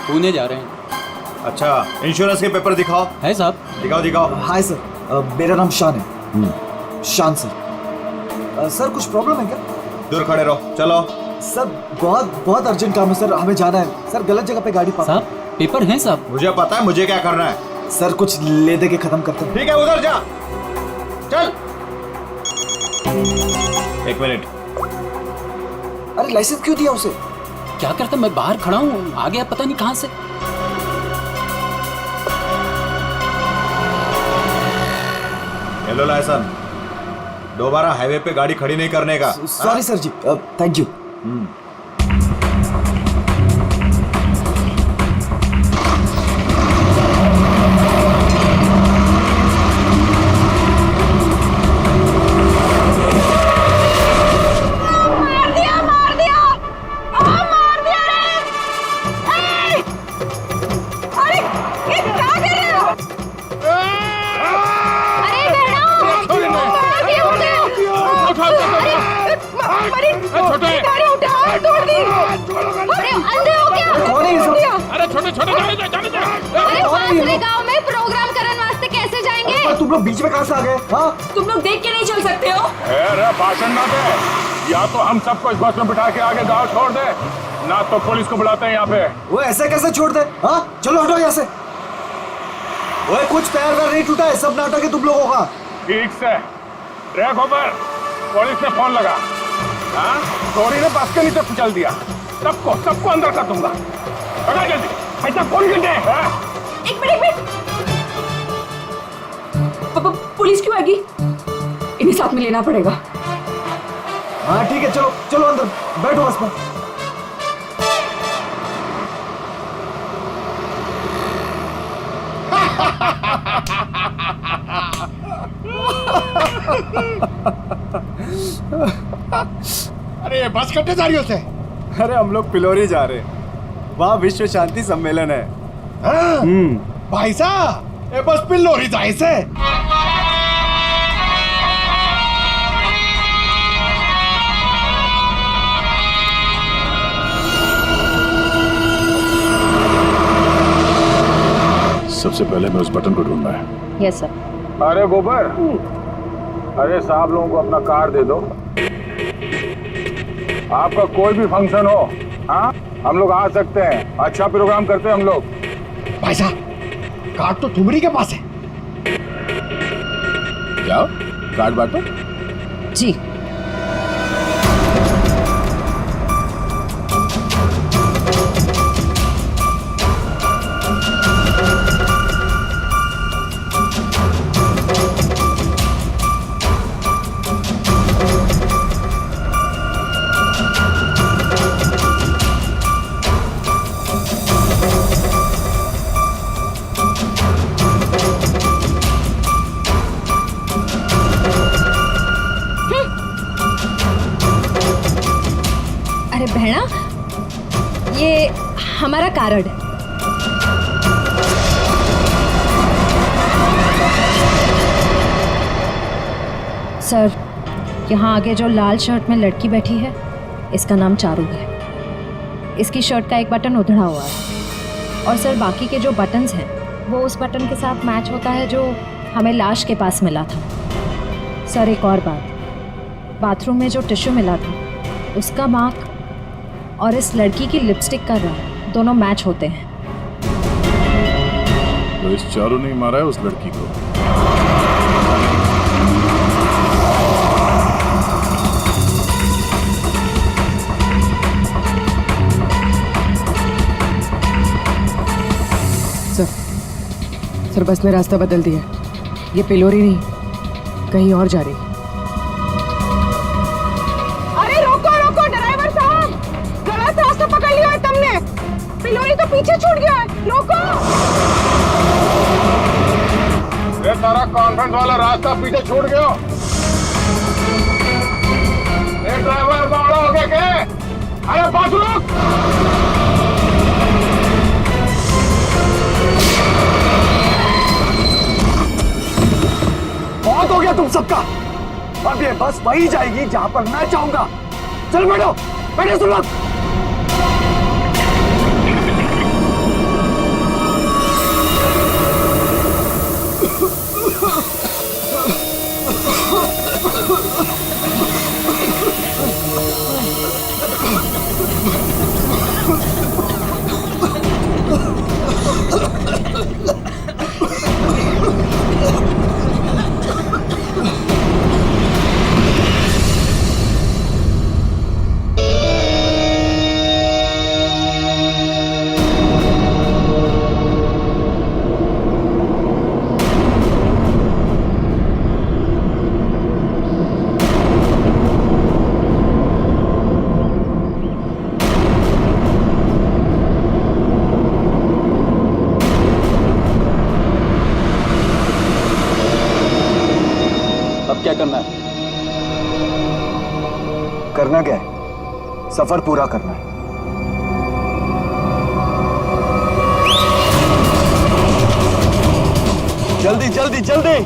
पुणे जा रहे हैं। अच्छा, इंश्योरेंस के पेपर दिखाओ। है साहब? दिखाओ दिखाओ। हाय सर, मेरा नाम शान है। शान सर। सर कुछ प्रॉब्लम है क्या? दूर खड़े रहो, चलो। सर बहुत अर्जेंट काम है सर, हमें जाना है। सर गलत जगह पे गाड़ी पार्क। साहब पेपर हैं साहब। मुझे पता है मुझे क्या करना है। सर कुछ ले दे के खत्म करते हैं। ठीक है, उधर जा। चल। एक मिनट। अरे लाइसेंस क्यों दिया उसे? क्या करता, मैं बाहर खड़ा हूँ, आ गया पता नहीं कहां से। हेलो लाइसेंस, दोबारा हाईवे पे गाड़ी खड़ी नहीं करने का। Sorry sir ji, thank you. तुम लोग बीच में कहां से आ गए? हाँ? तुम लोग देख के नहीं चल सकते हो? भाषण ना दे, या तो हम सबको इस बस में बिठा के आगे गाँव छोड़ दे, ना तो पुलिस को बुलाते हैं यहाँ पे। वो ऐसे कैसे छोड़ दे? हाँ चलो हटो यहाँ से। वो कुछ पैर वैर नहीं टूटा है, सब नाटक है तुम लोगों का। ठीक से ट्रैक ऊपर, पुलिस ने फोन लगा। हाँ चोरी ने बस के नीचे कुचल दिया, सबको अंदर कर दूंगा। पकड़ जल्दी, ऐसा फोन कर दे। एक मिनट। पुलिस क्यों आएगी? इन्हें साथ में लेना पड़ेगा। हाँ ठीक है, चलो चलो अंदर बैठो बस में। अरे ये बस कट्टे जा रही होते? अरे हम लोग पिलोरी जा रहे हैं, वहाँ विश्व शांति सम्मेलन है। भाई साहब ये बस पिलोरी जाए से। सबसे पहले मैं उस बटन को ढूंढना है। Yes sir. अरे गोबर, अरे साहब लोगों को अपना कार्ड दे दो। आपका कोई भी फंक्शन हो, हाँ हम लोग आ सकते हैं। अच्छा प्रोग्राम करते हैं हम लोग। भाई साहब कार्ड तो तुम्हारी के पास है। जाओ कार्ड बांटो। जी। बहना, ये हमारा कार्ड है। सर, यहाँ आगे जो लाल शर्ट में लड़की बैठी है, इसका नाम चारू है। इसकी शर्ट का एक बटन उधड़ा हुआ है और सर बाकी के जो बटन्स हैं वो उस बटन के साथ मैच होता है जो हमें लाश के पास मिला था। सर एक और बात, बाथरूम में जो टिश्यू मिला था उसका मार्क और इस लड़की की लिपस्टिक का रंग दोनों मैच होते हैं। तो इस चारू ने मारा है उस लड़की को। सर बस ने रास्ता बदल दिया, ये पिलोरी नहीं कहीं और जा रही। अरे रोको रोको ड्राइवर साहब, गलत रास्ता पकड़ लिया है तुमने। पिलोरी तो पीछे छूट गया है, रोको। ये तारा कॉन्वेंट वाला रास्ता पीछे छूट गया। अरे बात रुक। बहुत हो गया तुम सबका। अब ये बस वही जाएगी जहां पर मैं चाहूंगा। चल बैठो, बैठो सुन लोग। क्या करना है? करना क्या है? सफर पूरा करना है। जल्दी जल्दी जल्दी।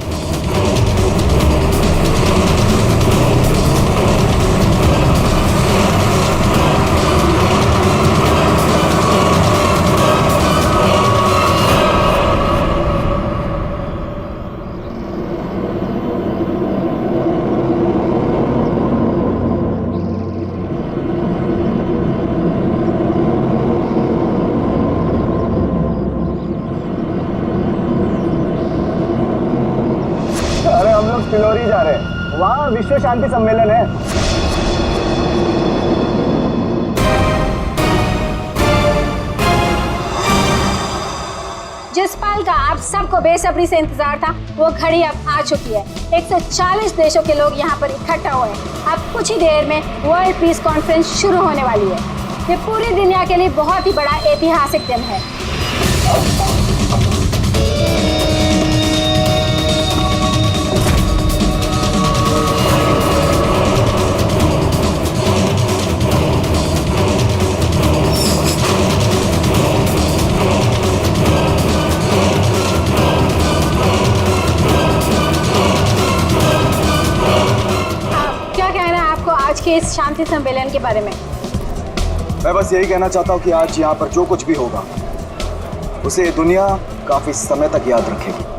फिलौरी जा रहे हैं, वहां विश्व शांति सम्मेलन है। जिस पल का आप सबको बेसब्री से इंतजार था, वो घड़ी अब आ चुकी है। 140 देशों के लोग यहाँ पर इकट्ठा हुए हैं। अब कुछ ही देर में वर्ल्ड पीस कॉन्फ्रेंस शुरू होने वाली है। ये पूरी दुनिया के लिए बहुत ही बड़ा ऐतिहासिक दिन है। इस शांति सम्मेलन के बारे में मैं बस यही कहना चाहता हूँ कि आज यहाँ पर जो कुछ भी होगा उसे दुनिया काफी समय तक याद रखेगी।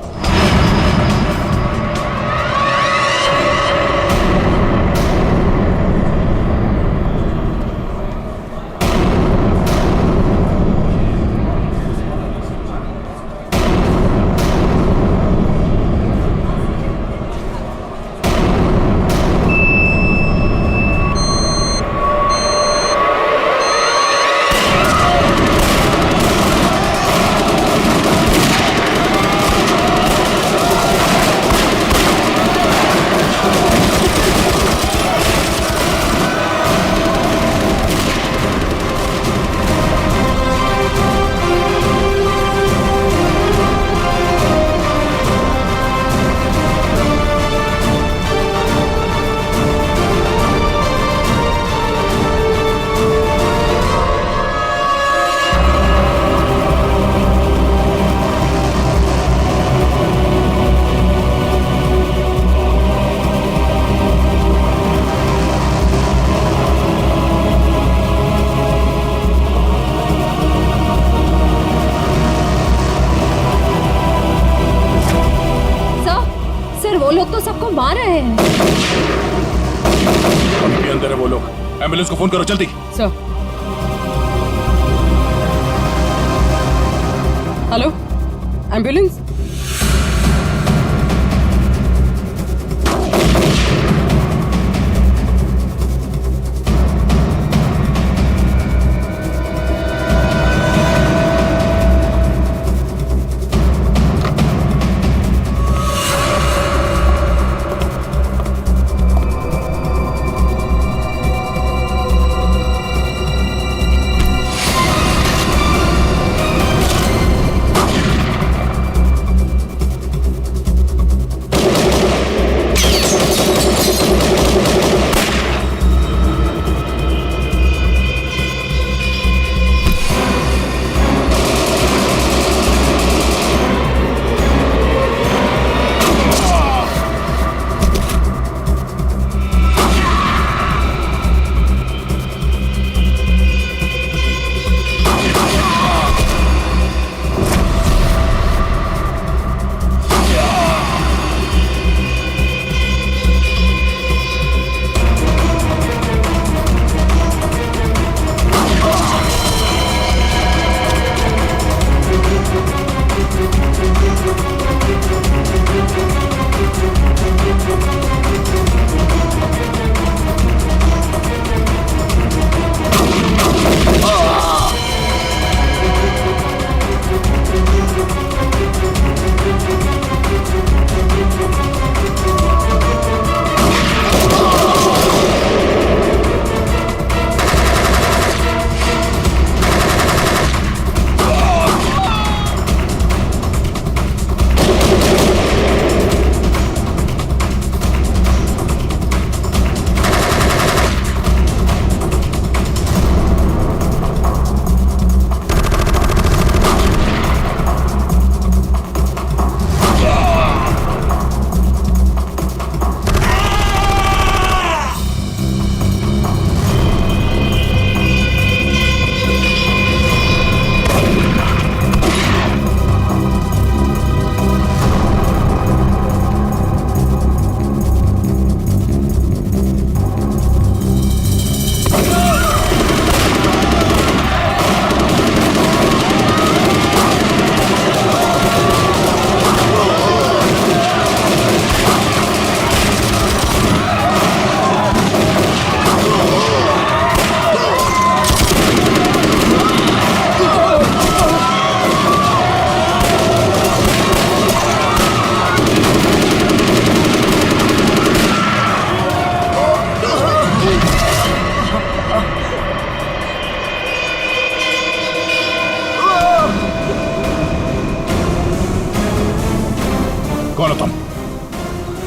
मार रहे हैं। के अंदर है वो लोग। एम्बुलेंस को फोन करो जल्दी। सर। Hello, ambulance.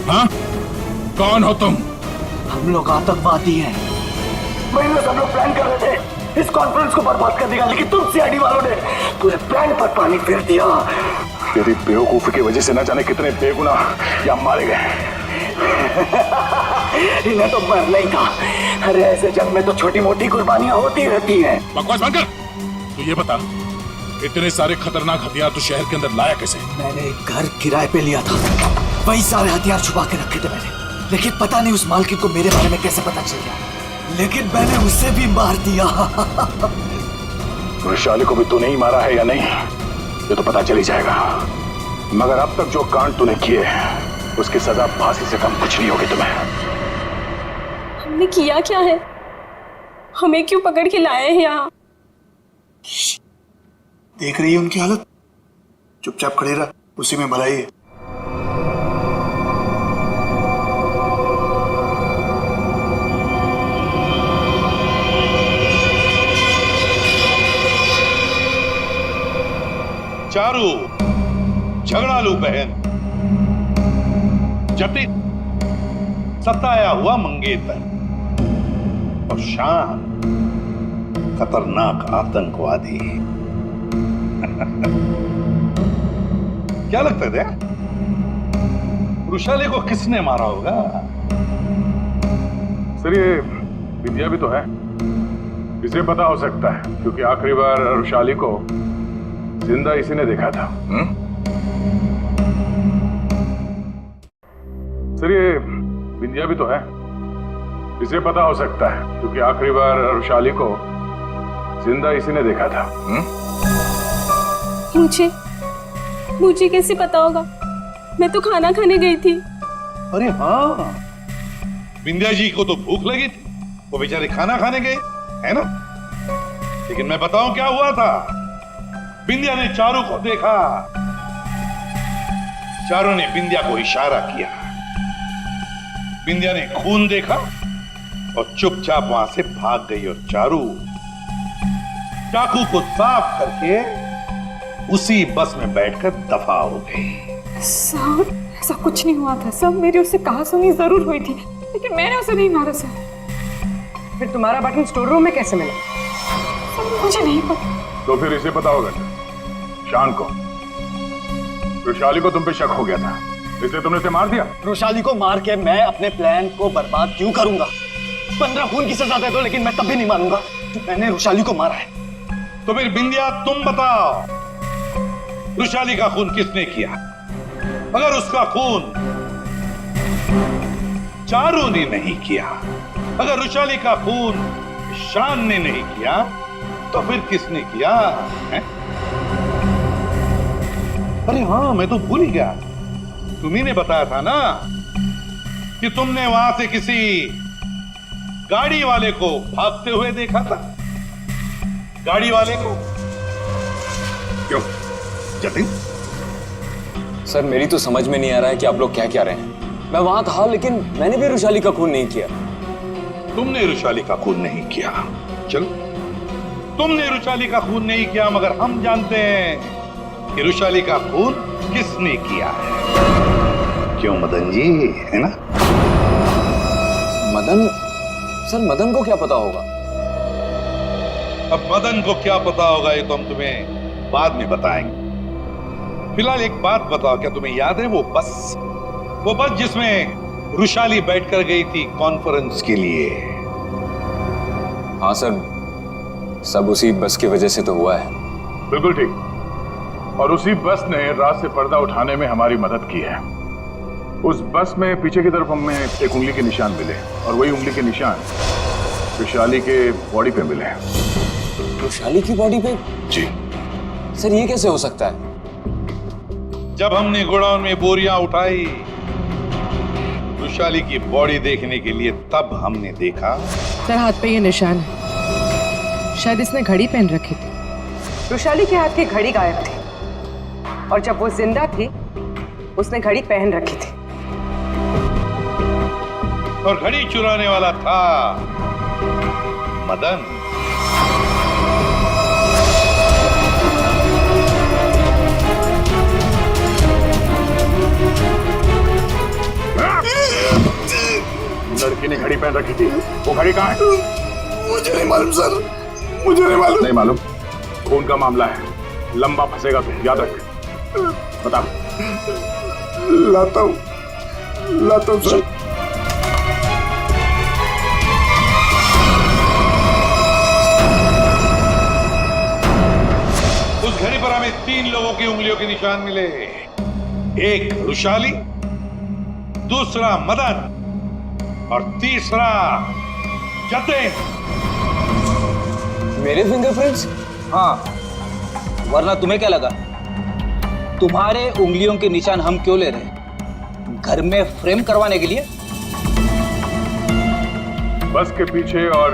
हाँ? कौन हो तुम? हम लोग आतंकवादी हैं। महीनों से हम लोग प्लान कर रहे थे इस कॉन्फ्रेंस को बर्बाद कर देगा, लेकिन तुम सीआईडी वालों ने पूरे प्लान पर पानी फेर दिया। तेरी बेवकूफी की वजह से न जाने कितने बेगुनाह या मारे गए। इन्हें तो मरना ही था। अरे ऐसे जंग में तो छोटी मोटी कुर्बानियां होती रहती हैं। बकवास बंद कर। तू ये बता, इतने सारे खतरनाक हथियार तो शहर के अंदर लाया कैसे? मैंने एक घर किराए पे लिया था, वही सारे हथियार छुपा के रखे थे मैंने, लेकिन पता नहीं उस मालकिन को मेरे बारे में कैसे पता चल गया, लेकिन मैंने उसे भी मार दिया। वैशाली को भी तूने ही मारा है या नहीं ये तो पता चल ही जाएगा, मगर अब तक जो कांड तूने किए उसकी सजा फांसी से कम कुछ नहीं होगी तुम्हें। हमने किया क्या है? हमें क्यों पकड़ के लाए हैं यहाँ? देख रही है उनकी हालत, चुपचाप खड़े रहा, उसी में भलाई है। चारू, झगड़ालू बहन, जटिल सताया हुआ मंगेतर और शान खतरनाक आतंकवादी। क्या लगता है रुशाली को किसने मारा होगा? सर ये विद्या भी तो है, इसे पता हो सकता है क्योंकि आखिरी बार रुशाली को जिंदा इसी ने देखा था। सर ये विद्या भी तो है, इसे पता हो सकता है क्योंकि आखिरी बार रुशाली को जिंदा इसी ने देखा था। मुझे कैसे पता होगा? मैं तो खाना खाने गई थी। अरे हाँ, विंध्या जी को तो भूख लगी थी, वो बेचारे खाना खाने गए, है ना? लेकिन मैं बताऊं क्या हुआ था। विंध्या ने चारू को देखा, चारू ने विंध्या को इशारा किया, विंध्या ने खून देखा और चुपचाप वहां से भाग गई और चारू चाकू को साफ करके उसी बस में बैठकर दफा हो गई। सर ऐसा कुछ नहीं हुआ था सर, मेरी उससे कहासुनी जरूर हुई थी, लेकिन मैंने उसे नहीं मारा सर। फिर तुम्हारा बटन स्टोर रूम में कैसे मिला? सर मुझे नहीं पता। तो फिर इसे पता होगा शान को, रुशाली को तुम पे शक हो गया था इसलिए तुमने उसे मार दिया। रुशाली को मार के मैं अपने प्लान को बर्बाद क्यों करूंगा? 15 खून की सजा दे दो लेकिन मैं तब भी नहीं मानूंगा मैंने रुशाली को मारा है। तो फिर बिंदिया तुम बताओ, रुशाली का खून किसने किया? अगर उसका खून चारू ने नहीं किया, अगर रुशाली का खून शान ने नहीं किया, तो फिर किसने किया है? अरे हाँ, मैं तो भूल ही गया, तुम्ही ने बताया था ना कि तुमने वहां से किसी गाड़ी वाले को भागते हुए देखा था। गाड़ी वाले को क्यों जतिन? सर मेरी तो समझ में नहीं आ रहा है कि आप लोग क्या कह रहे हैं। मैं वहां था लेकिन मैंने भी रुशाली का खून नहीं किया। तुमने रुशाली का खून नहीं किया, चलो तुमने रुशाली का खून नहीं किया, मगर हम जानते हैं कि रुशाली का खून किसने किया है। क्यों मदन जी, है ना? मदन? सर मदन को क्या पता होगा? अब मदन को क्या पता होगा ये तो हम तुम्हें बाद में बताएंगे। फिलहाल एक बात बताओ, क्या तुम्हें याद है वो बस जिसमें रुशाली बैठकर गई थी कॉन्फ्रेंस के लिए? हाँ सर, सब उसी बस की वजह से तो हुआ है। बिल्कुल ठीक, और उसी बस ने रात से पर्दा उठाने में हमारी मदद की है। उस बस में पीछे की तरफ हमें एक उंगली के निशान मिले और वही उंगली के निशान रुशाली के बॉडी पे मिले। रुशाली की बॉडी पे? जी सर, ये कैसे हो सकता है? जब हमने गोडाउन में बोरियां उठाई रुशाली की बॉडी देखने के लिए, तब हमने देखा। सर हाथ पे ये निशान है, शायद इसने घड़ी पहन रखी थी। रुशाली के हाथ की घड़ी गायब थी और जब वो जिंदा थी उसने घड़ी पहन रखी थी। और घड़ी चुराने वाला था मदन। ने घड़ी पहन रखी थी, वो घड़ी कहाँ है? मुझे नहीं मालूम सर, मुझे नहीं मालूम। नहीं मालूम? खून का मामला है, लंबा फंसेगा तू, याद रख। बता। लाता हूँ सर। उस घड़ी पर हमें 3 लोगों की उंगलियों के निशान मिले। एक रुशाली, दूसरा मदन और तीसरा जतिन। मेरे फिंगरप्रिंट्स? हाँ, वरना तुम्हें क्या लगा तुम्हारे उंगलियों के निशान हम क्यों ले रहे हैं? घर में फ्रेम करवाने के लिए? बस के पीछे और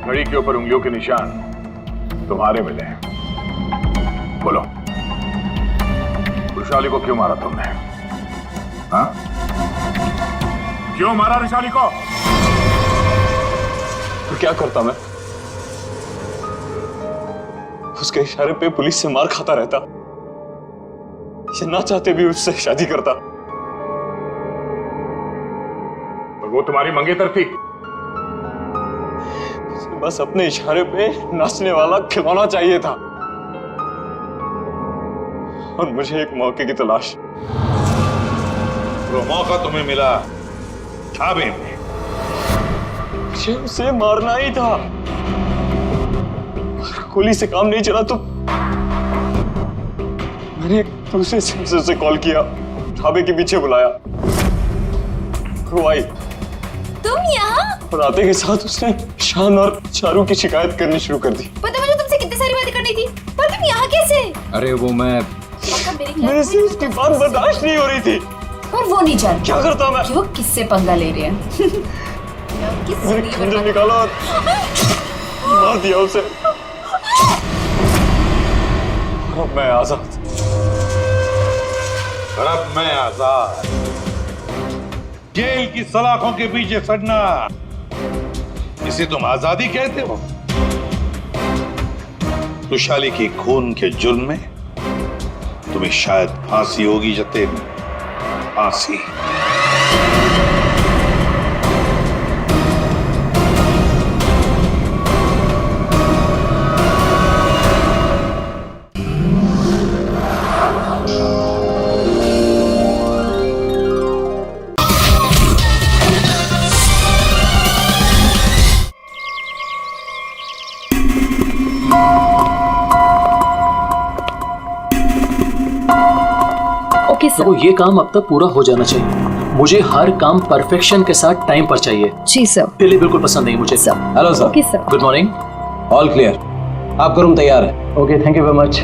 घड़ी के ऊपर उंगलियों के निशान तुम्हारे मिले हैं। बोलो, रुशाली को क्यों मारा तुमने? हाँ? क्यों मारा रुशाली को? तो क्या करता मैं? उसके इशारे पे पुलिस से मार खाता रहता, ये ना चाहते भी उससे शादी करता। और वो तुम्हारी मंगेतर थी? बस अपने इशारे पे नाचने वाला खिलौना चाहिए था, और मुझे एक मौके की तलाश। वो मौका तुम्हें मिला ढाबे में। मुझे उसे मारना ही था। गोली से काम नहीं चला तो मैंने दूसरे सेंसर से कॉल किया, ढाबे के पीछे बुलाया, वो आई। तुम यहाँ? और आते के साथ उसने शान और चारू की शिकायत करनी शुरू कर दी। पता मुझे तुमसे कितनी सारी बातें करनी थी, पर तुम यहाँ कैसे? अरे वो मैं मेरे से उसकी बात बर्दाश्त नहीं हो रही थी। और वो नहीं जानती क्या करता मैं कि वो किससे पंगा ले रहे हैं। मैंने खंजर निकाला और मार दिया उसे। अब मैं आजाद। और अब मैं आजाद। जेल की सलाखों के पीछे सड़ना, इसे तुम आजादी कहते हो? रुशाली के खून के जुर्म में तुम्हें शायद फांसी होगी जतिन, फांसी। तो ये काम अब तक पूरा हो जाना चाहिए। मुझे हर काम परफेक्शन के साथ टाइम पर चाहिए। जी सर। डिले बिल्कुल पसंद नहीं मुझे। Hello sir. Okay sir. Good morning. All clear, आपका रूम तैयार है। Okay, thank you very much.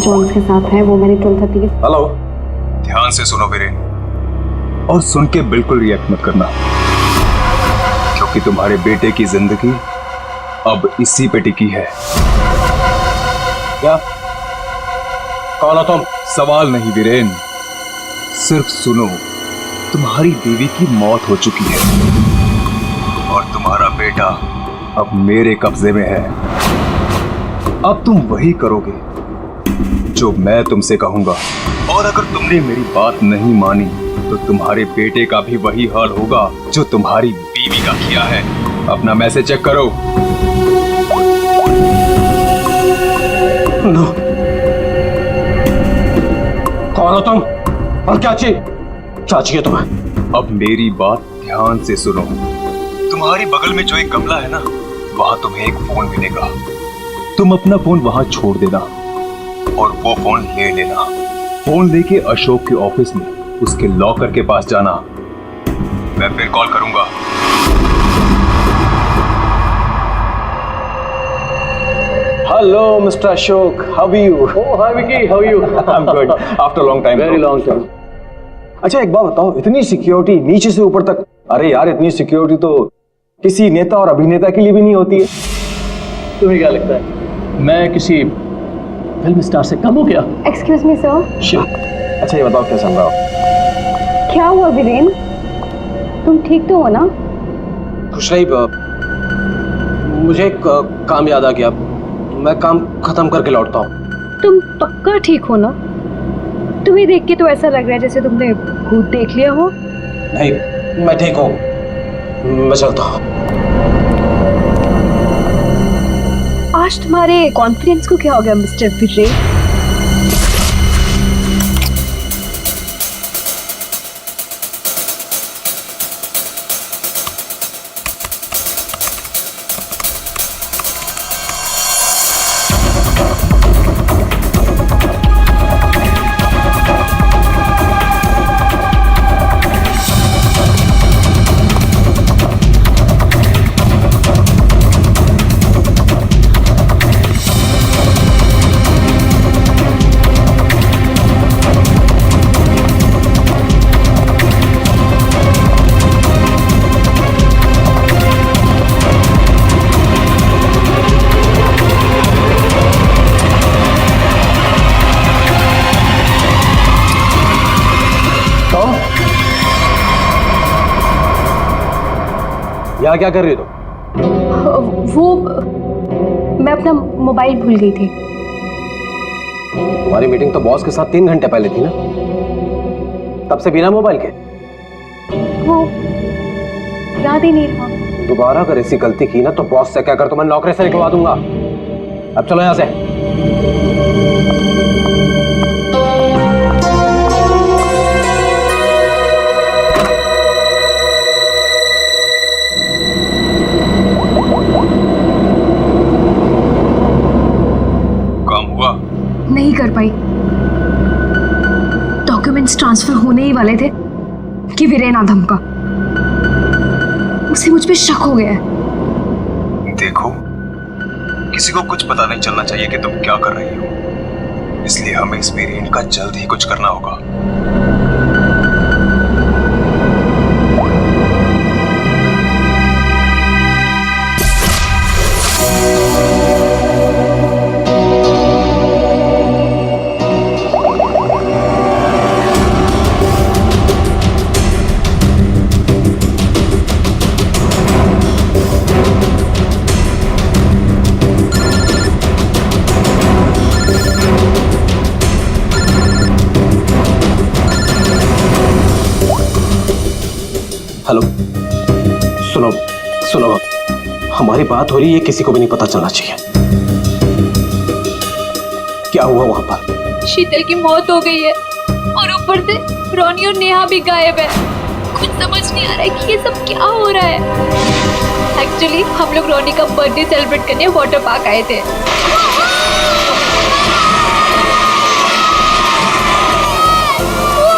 जो उसके साथ है वो मेरी 12:30 के। हेलो। ध्यान से सुनो वीरेन, और सुन के बिल्कुल रिएक्ट मत करना, क्योंकि तुम्हारे बेटे की जिंदगी अब इसी पे टिकी है। क्या? कौन हो तुम? सवाल नहीं वीरेन, सिर्फ सुनो। तुम्हारी बीवी की मौत हो चुकी है और तुम्हारा बेटा अब मेरे कब्जे में है। अब तुम वही करोगे जो मैं तुमसे कहूंगा, और अगर तुमने मेरी बात नहीं मानी तो तुम्हारे बेटे का भी वही हाल होगा जो तुम्हारी बीवी का किया है। अपना मैसेज चेक करो। नो। कौन हो तुम और क्या चाहिए तुम्हें? अब मेरी बात ध्यान से सुनो। तुम्हारी बगल में जो एक गमला है ना, वहां तुम्हें एक फोन मिलेगा। तुम अपना फोन वहां छोड़ देना और वो फोन ले लेना। फोन लेके अशोक के ऑफिस में उसके लॉकर के पास जाना। मैं फिर कॉल करूंगा। Hello, Mr. Ashok. How are you? Oh, hi Vicky. How are you? I'm good. After a long time. Very long time. अच्छा एक बात बताओ, इतनी सिक्योरिटी नीचे से ऊपर तक? अरे यार, इतनी सिक्योरिटी तो किसी नेता और अभिनेता के लिए भी नहीं होती है। तुम्हें क्या लगता है मैं किसी फिल्म स्टार से कम हो गया? Excuse me sir. अच्छा ये बताओ क्या चल रहा हो? क्या हुआ वीरेन? तुम ठीक तो हो ना? खुश रही। मुझे एक काम याद आ गया, मैं काम खत्म करके लौटता हूँ। तुम पक्का ठीक हो ना? तुम्हें देख के तो ऐसा लग रहा है जैसे तुमने भूत देख लिया हो। नहीं, मैं ठीक हूँ, मैं चलता हूँ। आज तुम्हारे कॉन्फिडेंस को क्या हो गया मिस्टर विरेन? यहाँ क्या कर रही हो वो मैं अपना मोबाइल भूल गई थी। तुम्हारी मीटिंग तो बॉस के साथ 3 घंटे पहले थी ना, तब से बिना मोबाइल के? वो याद ही नहीं रहा। दोबारा अगर ऐसी गलती की ना तो बॉस से कहकर तो मैं नौकरी से निकलवा दूंगा। अब चलो यहाँ से। नहीं कर पाई। डॉक्यूमेंट्स ट्रांसफर होने ही वाले थे कि वीरेन आ धमका। उसे मुझ पे शक हो गया है। देखो, किसी को कुछ पता नहीं चलना चाहिए कि तुम क्या कर रही हो, इसलिए हमें इस वीरेन का जल्द ही कुछ करना होगा। हेलो, सुनो सुनो, हमारी बात हो रही है, किसी को भी नहीं पता चलना चाहिए। क्या हुआ वहां पर? शीतल की मौत हो गई है और ऊपर से रोनी और नेहा भी गायब है। कुछ समझ नहीं आ रहा है कि ये सब क्या हो रहा है। एक्चुअली हम लोग रोनी का बर्थडे सेलिब्रेट करने वाटर पार्क आए थे।